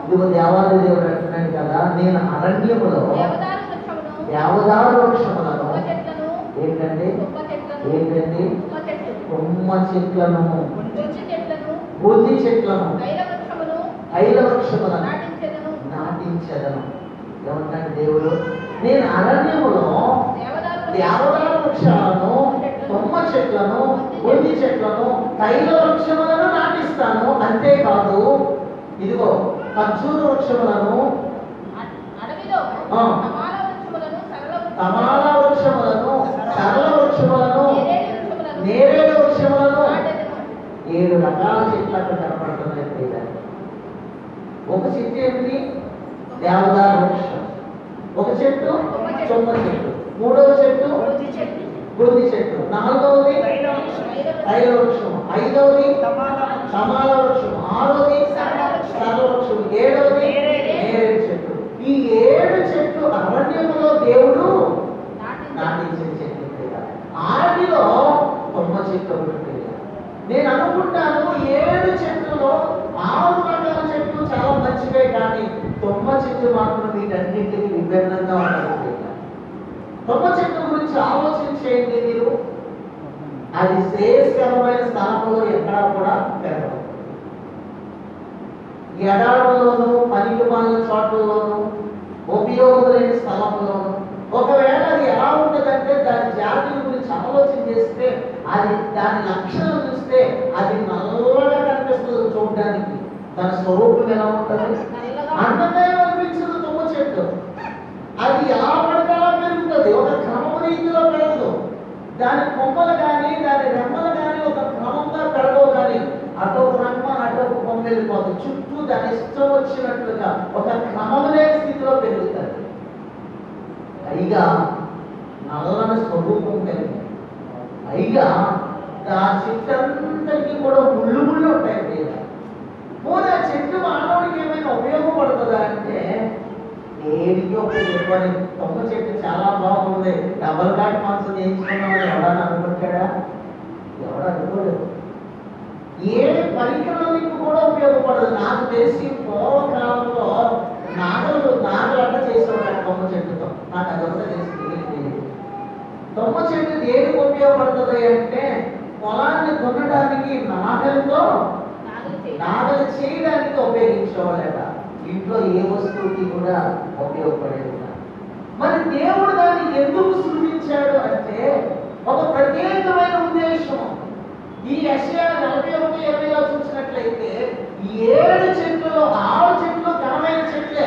ఇదిగో దేవాలయ దేవుడు అంటున్నాడు కదా, నేను అరణ్యములో దేవదారు వృక్షములను ఏంటండి కొమ్మ చెట్లను బుద్ధి చెట్లను ఐల వృక్షములను నాటించదను. ఏమంటాడు దేవుడు? నేను అరణ్యములో దేవదారు వృక్షాలను కొమ్మ చెట్లను బుద్ధి చెట్లను తైల వృక్షములను నాటిస్తాను. అంతేకాదు ఇదిగో ఖర్జూర వృక్షములను తమాల వృక్షములను సరళ వృక్షములను నేరేడు వృక్షములను 7 రకాల చెట్లు అక్కడ కనపడుతున్నాయి. ఒక చెట్టు ఏంటి? దేవదారు వృక్షం. ఒక చెట్టు చొమ్మ చెట్టు. మూడవ చెట్టు బుద్ధి చెట్టు. నాలుగవది తైల వృక్షం. ఐదవది తమాల వృక్షం. ఆరవది సరళ వృక్షం. ఏడవది నేరేడు చెట్టు. ఈ 7 చెట్లు అరణ్యములో దేవుడు నాటించిన చెట్లు. ఆటిలో కొమ్మ చెట్లు ఒకటి. నేను అనుకుంటాను 7 చెట్లలో 6 రకాల చెట్లు చాలా మంచివే, కానీ కొమ్మ చెట్టు మాత్రం వీటన్నింటికి విభిన్నంగా ఉంటుంది. కొమ్మ చెట్టు గురించి ఆలోచించేయండి మీరు. అది శ్రేయస్కరమైన స్థానంలో ఎక్కడా కూడా పెరగదు. ఎడారులోను పనికి మాలిన చోట్లలోను ఉపయోగం లేని స్థలంలోను. ఒకవేళ అది ఎలా ఉంటుందంటే దాని జాతి గురించి ఆలోచన చేస్తే దాని లక్షణం చూస్తే అది నల్లగా కనిపిస్తుంది చూడడానికి. దాని స్వరూపం ఎలా ఉంటుంది? అందంగా అనిపించదు తుమ్మ చెట్టు. అది ఎలా పడతాలో పెరుగుతుంది, ఒక క్రమం రీతిలో పెరగదు. దాని కొమ్మలు కానీ దాని రెమ్మలు కానీ ఒక క్రమంగా పెరగవు. కానీ అటొక రెమ్మ అటొక కొమ్మ వెళ్ళిపోతుంది. చుట్టూ దాని ఇష్టం వచ్చినట్లుగా ఒక క్రమం లేని స్థితిలో పెరుగుతుంది. పైగా నల్లని స్వరూపం కలిగి, పైగా ఆ చెట్టు అంతటికీ కూడా ముళ్ళు ఉంటాయి. పోనీ ఆ చెట్టు మానవుడికి ఏమైనా ఉపయోగపడుతుందా అంటే దేనికి ఉపయోగపడి. కొమ్మ చెట్టు చాలా బాగుంది, డబల్ కాట్ మాంసం చేయించుకున్నామని ఎవడని అనుకుంటాడా? ఎవడు అనుకోలేదు. ఏ పరికరానికి కూడా ఉపయోగపడదు. నాకు తెలిసి పూర్వకాలంలో నాగలు అట్లా చేసేవాడు కొమ్మ చెట్టుతో. నాకు అదంతా తెలిసి కొమ్మ చెట్టు దేనికి ఉపయోగపడుతుంది అంటే పొలాన్ని దున్నడానికి నాగలు చేయడానికి ఉపయోగించేవాళ్ళట. ఇంట్లో ఏ వస్తువుకి కూడా ఉపయోగపడేది. మరి దేవుడు దాన్ని ఎందుకు సృష్టించాడు అంటే ఒక ప్రత్యేకమైన ఉద్దేశం. ఈ యెషయా 41:20లో చూసినట్లయితే 7 చెట్లలో 6 చెట్లు ఘనమైన చెట్లే.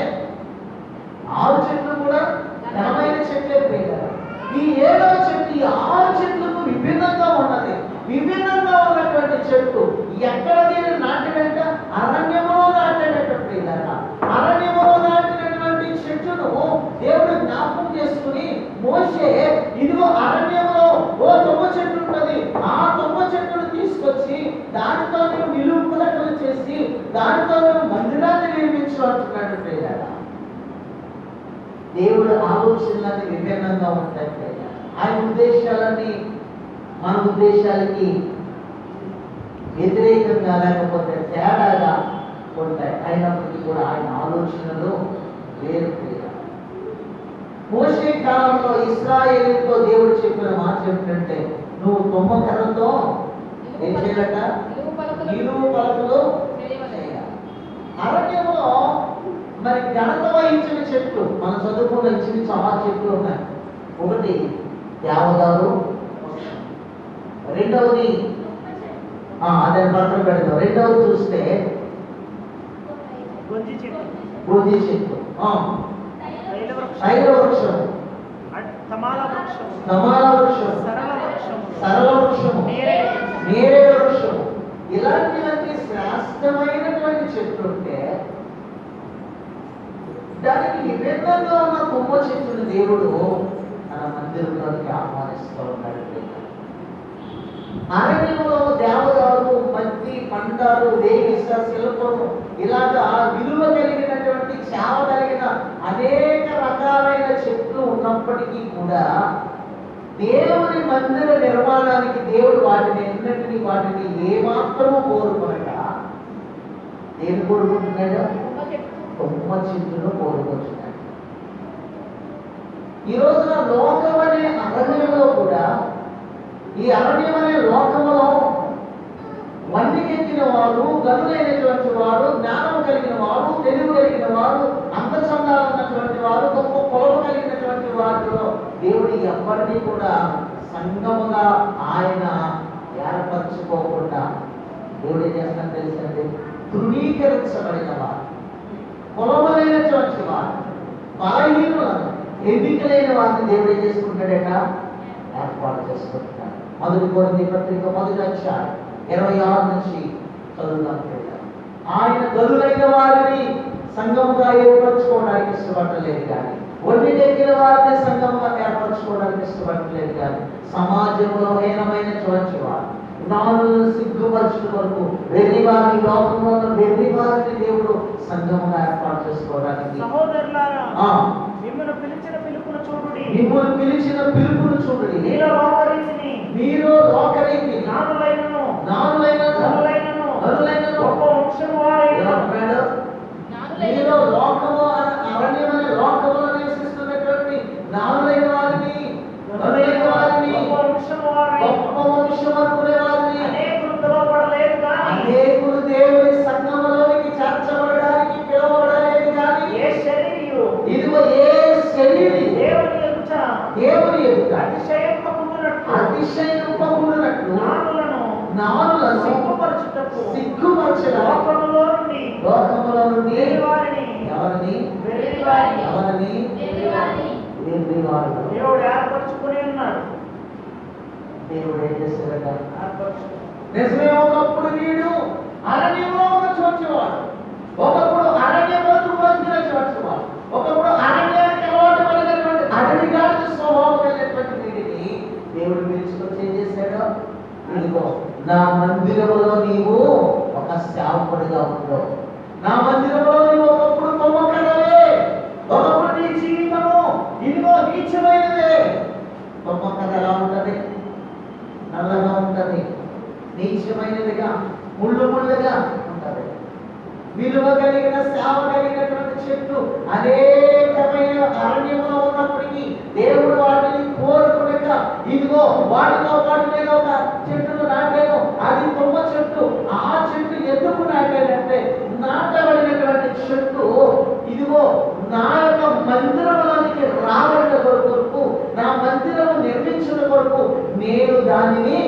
6 చెట్లు కూడా ఘనమైన చెట్లే పోయారు. ఈ 7వ చెట్టు ఈ 6 చెట్లకు విభిన్నంగా ఉన్నది. విభిన్నంగా ఉన్నటువంటి చెట్టు ఎక్కడ దీన్ని నాటినంట? అరణ్యములో నాటినటువంటి ఇలాగా అరణ్యములో నాటినటువంటి చెట్టును దేవుడు జ్ఞాపకం చేసుకుని మోషే ఇదిగో అరణ్యంలో ఓ తుమ్మ చెట్టు ఉన్నది, ఆ తుమ్మ చెట్టును తీసుకొచ్చి దానితో నువ్వు నిలుపుదలలు చేసి దానితో నువ్వు మందిరాన్ని నిర్మించు అంటున్నాడు ప్రియులారా. దేవుడు ఆలోచనలన్నీ విభిన్నంగా ఉంటాయి ప్రియులారా. ఆయన ఉద్దేశాలన్నీ మన ఉద్దేశాలకి వ్యతిరేకంగా లేకపోతే తేడాగా ఉంటాయి. అయినప్పటికీ కూడా ఆయన ఆలోచనలు వేరు ప్రియులారా. మోషే కాలంలో ఇశ్రాయేలుతో దేవుడు చెప్పిన మాట ఏమిటంటే, నువ్వు తుమ్మకర్రతో ఏం చేయాలట? నిలువు పలకలు చేయాలి. అరణ్యంలో మరి ఘనత వహించిన చెట్లు మనం చదువుకున్న ఇచ్చిన చాలా చెట్లు ఉన్నాయి. ఒకటి దేవదారు, రెండవది అదే పక్కన పెడతాం. రెండవది చూస్తే గొంజి చెట్టు, శైల వృక్షం, సమాల వృక్షం, సరళ వృక్షము, నేరేడు వృక్షము, ఇలాంటివన్నీ శ్రేష్టమైనటువంటి చెట్లు ఉంటే దానికి విభిన్నంగా ఉన్న తుమ్మ చెట్టును దేవుడు తన మందిరంలోకి ఆహ్వానిస్తూ ఉన్నాడు. అరణ్యంలో దేవదారు, మద్ది, పండాలు, వేగిస, శిల్పము ఇలాగా విలువ కలిగినటువంటి చావ కలిగిన అనేక రకాలైన చెట్లు ఉన్నప్పటికీ కూడా దేవుని మందిర నిర్మాణానికి దేవుడు వాటిని ఏమాత్రమూ కోరుకోనక ఏం కోరుకుంటున్నాడు? తుమ్మ చెట్టును కోరుకుంటున్నాడు. ఈ రోజున లోకం అనే అరణ్యంలో కూడా, ఈ అరణ్యం అనే లోకములో వన్నికెక్కిన వారు, గనులైనటువంటి వారు, జ్ఞానం కలిగిన వారు, తెలివి కలిగిన వారు, అంతచందాలు ఉన్నటువంటి వారు, గొప్ప పొలము కలిగినటువంటి వారిలో దేవుడు ఎవరిని కూడా సంఘముగా ఆయన ఏర్పరచుకోకుండా దేవుడు ఏం చేస్తాను తెలుసండి? తృణీకరించబడిన వారు, పొలములైనటువంటి వారు, బలహీనులను, ఎన్నికలైన వారిని దేవుడు ఏం చేసుకుంటాడట? ఏర్పాటు చేసుకుంటున్నాడు. మొదటి కొరింథీ పత్రిక 1వ అధ్యాయం 26 నుంచి చదువుదాం. ఆయన గనులైన వారిని సంఘముగా ఏర్పరచుకోవడానికి ఇష్టపడలేదు కానీ, ఒంటి దగ్గర వారిని సంఘముగా ఏర్పరచుకోవడానికి ఇష్టపడలేదు కానీ, సమాజంలో హీనమైనటువంటి వారు, జ్ఞానులను సిగ్గుపరచు వరకు వెర్రి వారిని, లోకంలో ఉన్న వెర్రి వారిని దేవుడు సంఘముగా ఏర్పాటు చేసుకోవడానికి. సహోదరులారా, మిమ్మల్ని పిలిచిన పిలుపును చూడుడి, మిమ్మల్ని పిలిచిన పిలుపును చూడుడి, మీలో లోకరీతిని నానులైనను గొప్ప వంశము వారైన మీలో లోకము అరణ్యమనే లోకములో నివసిస్తున్నటువంటి నానులైన వారిని, గనులైన వారిని, గొప్ప వంశం అనుకునే వారిని, అనేకులు దేవుని సంఘములోనికి చేర్చబడడానికి పిలువబడలేదు కానీ, ఇదిగో ఏ శరీరి దేవుని ఎదుట అతిశయింపకుండునట్లు నానులను సిగ్గుపరచడం లోకములో నుండి ఎవరిని దేవుడు ఏర్పరచుకుని ఉన్నాడు. దేవుడు ఏం చేశాడట? నిజమే, ఒకప్పుడు వీడు అరణ్యంలో వచ్చేవాడు, ఒకప్పుడు అరణ్యంలో వచ్చేవాడు, ఒకప్పుడు అరణ్యానికి అలవాటు పడినటువంటి అడవిగాడి స్వభావం కలిగినటువంటి వీడిని దేవుడు పిలుచుకొచ్చి ఏం చేశాడు? ఇదిగో నా మందిరములో నీవు ఒక సేవకుడిగా ఉండవు. నా మందిరంలో నీవు ఒకప్పుడు కొమ్మకడవే, ఒకప్పుడు నీ జీవితము ఇదిగో నీచమైనదే. కొమ్మకడ ఎలా ఉంటది? నల్లగా ఉంటది, నీచమైనదిగా, ముళ్ళుగా ఉంటది. విలువ కలిగిన సేవ కలిగినటువంటి చెట్లు అనేకమైన అరణ్యంలో ఉన్నప్పటికీ దేవుడు వాటిని కోరుకునక ఇదిగో వాటిలో వాటి మీద ఒక చెట్టును నాటాను, అది తుమ్మ చెట్టు. ఆ చెట్టు ఎందుకు నాటాడంటే, నాటబడినటువంటి చెట్టు ఇదిగో నా యొక్క మందిరంలోనికి రావడం కొరకు, నా మందిరం నిర్మించిన కొరకు నేను దానిని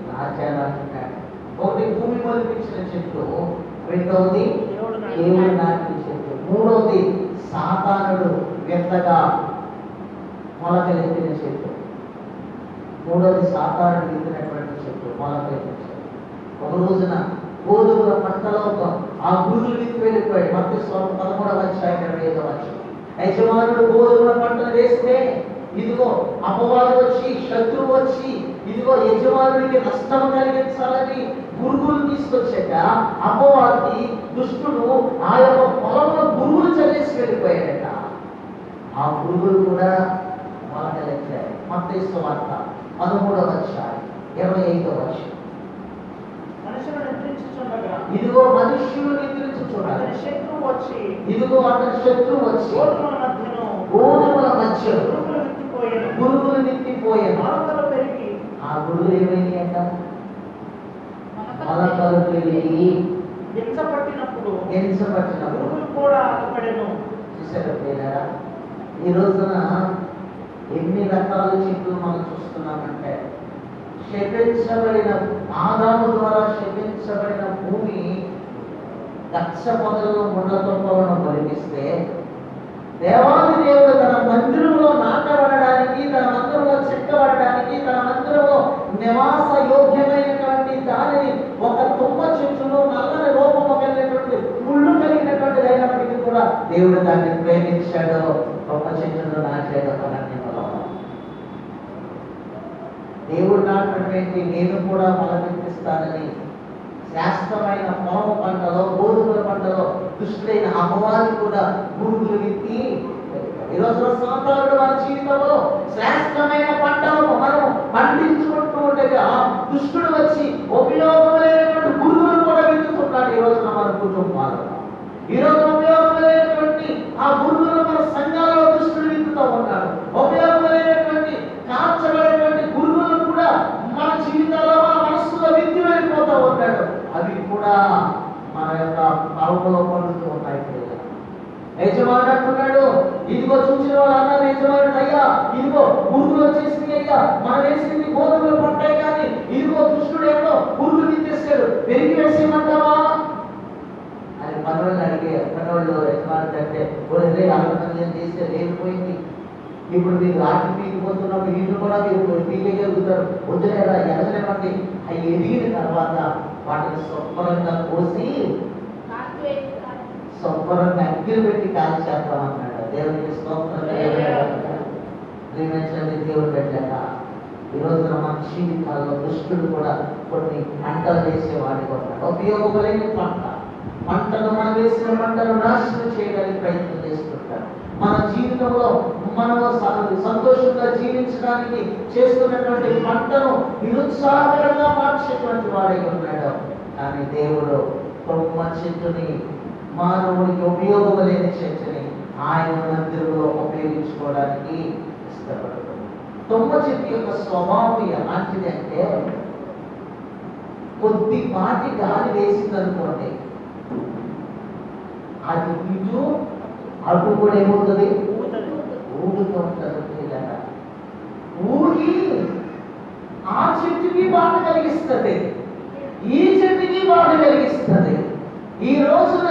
నాటానంటున్నాడు. ఒకటి భూమి మొలిపించిన చెట్టు, రెండవది దేవుడు నాటిన చెట్టు, మూడవది సాతానుడు వింతగా మొలకలెత్తిన చెట్టు. మూడవది సాతానుడు విత్తినటువంటి చెట్టు, మొలకలెత్తిన చెట్టు. ఒక రోజున గోధుమల పంటలో ఆ పురుగులు విత్తి వెళ్ళిపోయాడు. మత్తయి సువార్త 13:25. యజమానుడు గోధుమల పంటను వేస్తే ఇదిగో అపవాదు వచ్చి, శత్రువు వచ్చి, ఇదిగో యజమానుడికి నష్టం కలిగించాలని పురుగులు తీసుకొచ్చాక అపవాది దుష్టుడు ఆ యొక్క పొలంలో పురుగులు చల్లేసి వెళ్ళిపోయాడట. ఆ పురుగులు కూడా మొలకెత్తాయి. మత్తయి సువార్త 13:25. మనుషులు నిద్రించుచుండగా ఇదిగో మనుష్యులు నిద్రించుచుండగా అతని శత్రువు వచ్చి ఇదిగో అతని శత్రువు వచ్చి గోధుమల మధ్యను విత్తిపోయాను. మొలకలు పెరిగి ఆ గురువులు ఏమైంది అంట? మొలకలు పెరిగి గింజపట్టినప్పుడు పురుగులు కూడా అలపడెను. చూసారా ప్రియులారా? ఈ రోజున ఎన్ని రకాల చెట్లు మనం చూస్తున్నామంటే, శపించబడిన ఆదాము ద్వారా శపించబడిన భూమి దక్ష పొదలను ముళ్ళ తొప్పలను బలిపిస్తే, దేవాది దేవుడు తన మందిరంలో నాటబడడానికి, తన మందిరంలో చెక్కబడడానికి, తన మందిరంలో నివాస యోగ్యమైనటువంటి దానిని ఒక తుమ్మ చెట్టును నల్లని రూపము కలిగినటువంటి ముళ్ళు కలిగినటువంటిది అయినప్పటికీ కూడా దేవుడు దాన్ని ప్రేమించాడు. తుమ్మ చెట్టును నాటాడు. అరణ్యంలో దేవుడు నాటినటువంటి నేను కూడా ఫలమిస్తానని శాస్త్రమైన పొలం పంటలో, గోధుమల పంటలో దుష్టుడైన అపవాది కూడా పురుగులు విత్తి ఈరోజు సాతానుడు మన జీవితంలో శ్రేష్టమైన పంటలను మనం పండించుకుంటూ ఉండగా దుష్టుడు వచ్చి ఉపయోగమైనటువంటి పురుగులు కూడా విత్తుతున్నాడు. ఈ రోజున మన కుటుంబాలలో ఈరోజు ఉపయోగమైనటువంటి ఆ పురుగులను మన సంఘాలలో దుష్టుడు విత్తుతూ ఉన్నాడు. ఉపయోగమైనటువంటి కాల్చబడేటువంటి పురుగులను కూడా మన జీవితాల్లో, మన మనస్సులో విత్తి వెళ్ళిపోతూ ఉన్నాడు. అవి కూడా మన యొక్క పరములో పడుతూ ఉన్నాయి. యజమానుడు అంటున్నాడు, ఇదిగో చూసిన వాళ్ళు అన్నారు యజమానుడు, అయ్యా ఇదిగో పురుగులు వచ్చేసింది, అయ్యా మనం వేసింది గోధుమలు పట్టాయి కానీ ఇదిగో దుష్టుడు ఎవడో పురుగులు విత్తేస్తాడు, పెరిగి వేసేయమంటావా అని మనోళ్ళు అడిగే. మనోళ్ళు యజమానుడు అంటే ఒరే అలకం చేస్తే లేకపోయింది, ఇప్పుడు మీరు ఆటి పీకిపోతున్నప్పుడు ఇల్లు కూడా మీరు పీకగలుగుతారు, వదిలేరా ఎదలేమండి. అవి ఎదిగిన తర్వాత వాటిని శుభ్రంగా కోసి శుభ్రంగా అగ్గిలు పెట్టి కాల్చేద్దాం అన్నాడు. దేవునికి స్తోత్రం. దేవుడు పెట్టాక ఈ రోజున మన జీవితాల్లో దుష్టుడు కూడా కొన్ని పంటలు వేసేవాడికి ఉన్నాడు. ఉపయోగపడలేని పంటను మనం వేసిన పంటను నాశనం చేయడానికి ప్రయత్నం చేస్తుంటారు. మన జీవితంలో మనం సంతోషంగా జీవించడానికి చేస్తున్నటువంటి పంటను నిరుత్సాహకరంగా మార్చేటువంటి వాడై ఉన్నాడు. కానీ దేవుడు తుమ్మ చెట్టుని, మానవుడికి ఉపయోగం లేని చెట్టుని ఆయన మందిరంలో ఉపయోగించుకోవడానికి ఇష్టపడుతుంది. తుమ్మ చెట్టు యొక్క స్వభావం ఎలాంటిది అంటే, కొద్దిపాటి గాలి వేసిందనుకోండి, అది ఇటు అటు కూడా ఏమవుతుంది, ఊగుతూ ఉంటుంది. ఊగి ఆ చెట్టుకి బాధ కలిగిస్తుంది, ఈ చెట్టుకి బాధ కలిగిస్తుంది. ఈ రోజున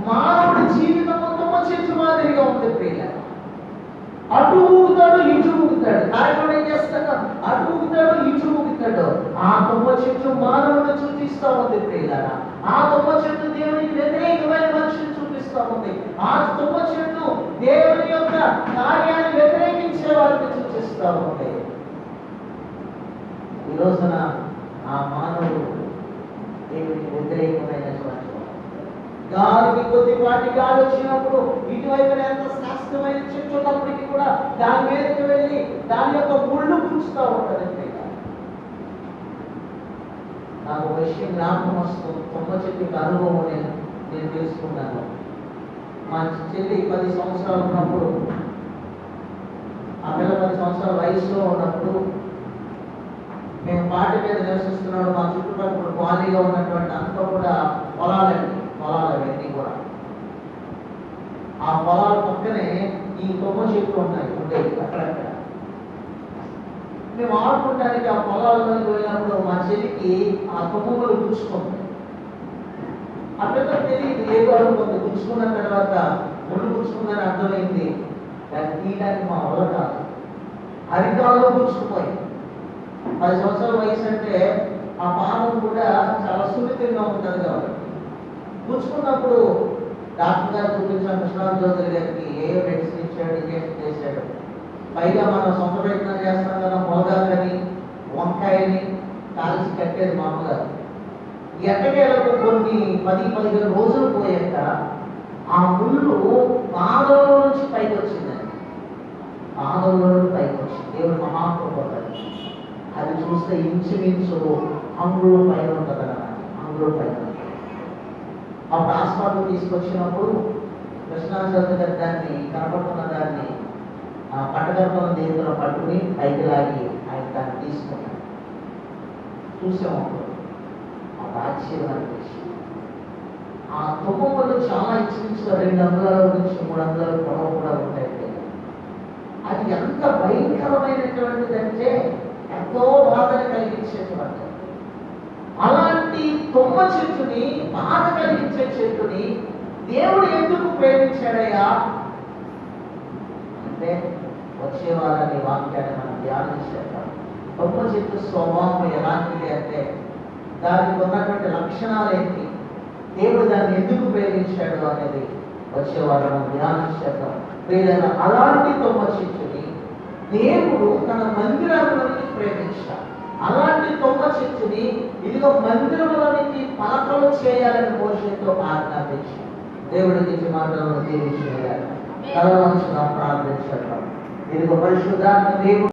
మానవుడి జీవితం తుమ్మ చెట్టు మాదిరిగా ఉంది ప్రియుల. అటు ఊగుతాడు, ఇటు ఊగుతాడు. కార్యక్రమం ఏం చేస్తాడు, అటు ఊగుతాడు, ఇటు ఊగుతాడు. ఆ తుమ్మ చెట్టు మానవుడిని చూపిస్తూ ఉంది ప్రియుల. ఆ తుమ్మ చెట్టు దేవునికి వ్యతిరేకమైన మనిషిని చూపిస్తూ ఉంది. ఆ తుమ్మ చెట్టు దేవుని యొక్క కార్యాన్ని వ్యతిరేకించే వారిని సూచిస్తూ ఉంది. ఈ రోజున ఆ మానవుడు దేవునికి వ్యతిరేకమైనటువంటి గాలికి కొద్దిపాటి గాలి వచ్చినప్పుడు ఇటువైపున ఎంత శాస్త్రమైన చెట్టు ఉన్నప్పటికీ కూడా దాని మీదకి వెళ్ళి దాని యొక్క ముళ్ళు పూస్తూ ఉంటుందండి. నాకు విషయం జ్ఞాపకం వస్తుంది. తుమ్మ చెట్టుకి అనుభవం నేను తెలుసుకున్నాను. మా చెల్లి 10 సంవత్సరాలు ఉన్నప్పుడు, ఆ పిల్ల 10 సంవత్సరాల వయసులో ఉన్నప్పుడు మేము పాటి మీద నివసిస్తున్నాడు. మా చుట్టుపక్కల ఖాళీగా ఉన్నటువంటి అంతా కూడా పొలాలండి, పొలాలు అవన్నీ కూడా. ఆ పొలాల పక్కనే ఈ తుమ్మ చెట్లు ఉండేవి అక్కడక్కడ. మేము ఆడుకోవడానికి ఆ పొలాల్లోకి వెళ్ళినప్పుడు మా చెల్లికి ఆ తుమ్మలు గుచ్చుకుంది. ఆ పెద్ద తెలియదు ఏ అనుకుంది. గుచ్చుకున్న తర్వాత ముళ్ళు గుచ్చుకుందని అర్థమైంది. దాన్ని తీయడానికి మా వల్ల కాదు, అరికాల్లో గుచ్చుకుపోయింది. 10 సంవత్సరాల వయసు అంటే ఆ పాదం కూడా చాలా సున్నితంగా ఉంటుంది కాబట్టి పుచ్చుకున్నప్పుడు డాక్టర్ గారు చూపించిన కృష్ణరాజు చౌదరి గారికి ఏ మెడిసిన్ ఇచ్చాడు, ఇంజక్షన్ చేశాడు. పైగా మనం సొంత ప్రయత్నం చేస్తాం కదా, మునగాకని వంకాయని కాల్చి కట్టేది మా అమ్మగారు. ఎట్టకేలకు కొన్ని 10-15 రోజులు పోయాక ఆ ముళ్ళు పాదంలో నుంచి పైకి వచ్చిందండి. పాదంలో నుంచి పైకి వచ్చింది. దేవుడు మహాకృపడు. అది చూస్తే ఇంచుమించు అంగుళం పైన ఉంటుంది అన్నమాట. అంగుళం పైన అప్పుడు హాస్పిటల్ తీసుకొచ్చినప్పుడు కృష్ణాచౌదరి గారు దాన్ని కనపడుతున్న దాన్ని పట్టగర్భం దేవులో పట్టుకుని పైకి లాగి ఆయన దాన్ని తీసుకున్నాడు. చూసాము అప్పుడు ఆ ఆశ్చర్యం అనిపించింది. ఆ తుమ్మలు చాలా ఇంచుమించు 2 అంగుళాల నుంచి 3 అంగుళాల పొడవు కూడా ఉంటాయి. అది ఎంత భయంకరమైనటువంటిదంటే ఎంతో బాధను కలిగించేటువంటి అలాంటి తుమ్మ చెట్టుని, బాధ కలిగించే చెట్టుని దేవుడు ఎందుకు ప్రేమించాడయ్యా అంటే వచ్చే వారాన్ని వాక్యాన్ని మనం ధ్యానం చేద్దాం. తుమ్మ చెట్టు స్వభావం ఎలాంటిది అంటే దానికి ఉన్నటువంటి లక్షణాలు ఏంటి, దేవుడు దాన్ని ఎందుకు ప్రేమించాడు అనేది వచ్చే వారం మనం ధ్యానం చేద్దాం. ఏదైనా అలాంటి తుమ్మ చెట్టుని దేవుడు తన మందిరంలోనికి ప్రేమించాడు. అలాంటి తుమ్మ చెట్టుని ఇదిగో మందిరంలోనికి పలకలు చేయాలని మోషేతో ఆజ్ఞాపించాడు. దేవుడికి మాటలను దీవించాడు. ప్రార్థించడం ఇదిగో పరిశుద్ధాత్మ దేవుడు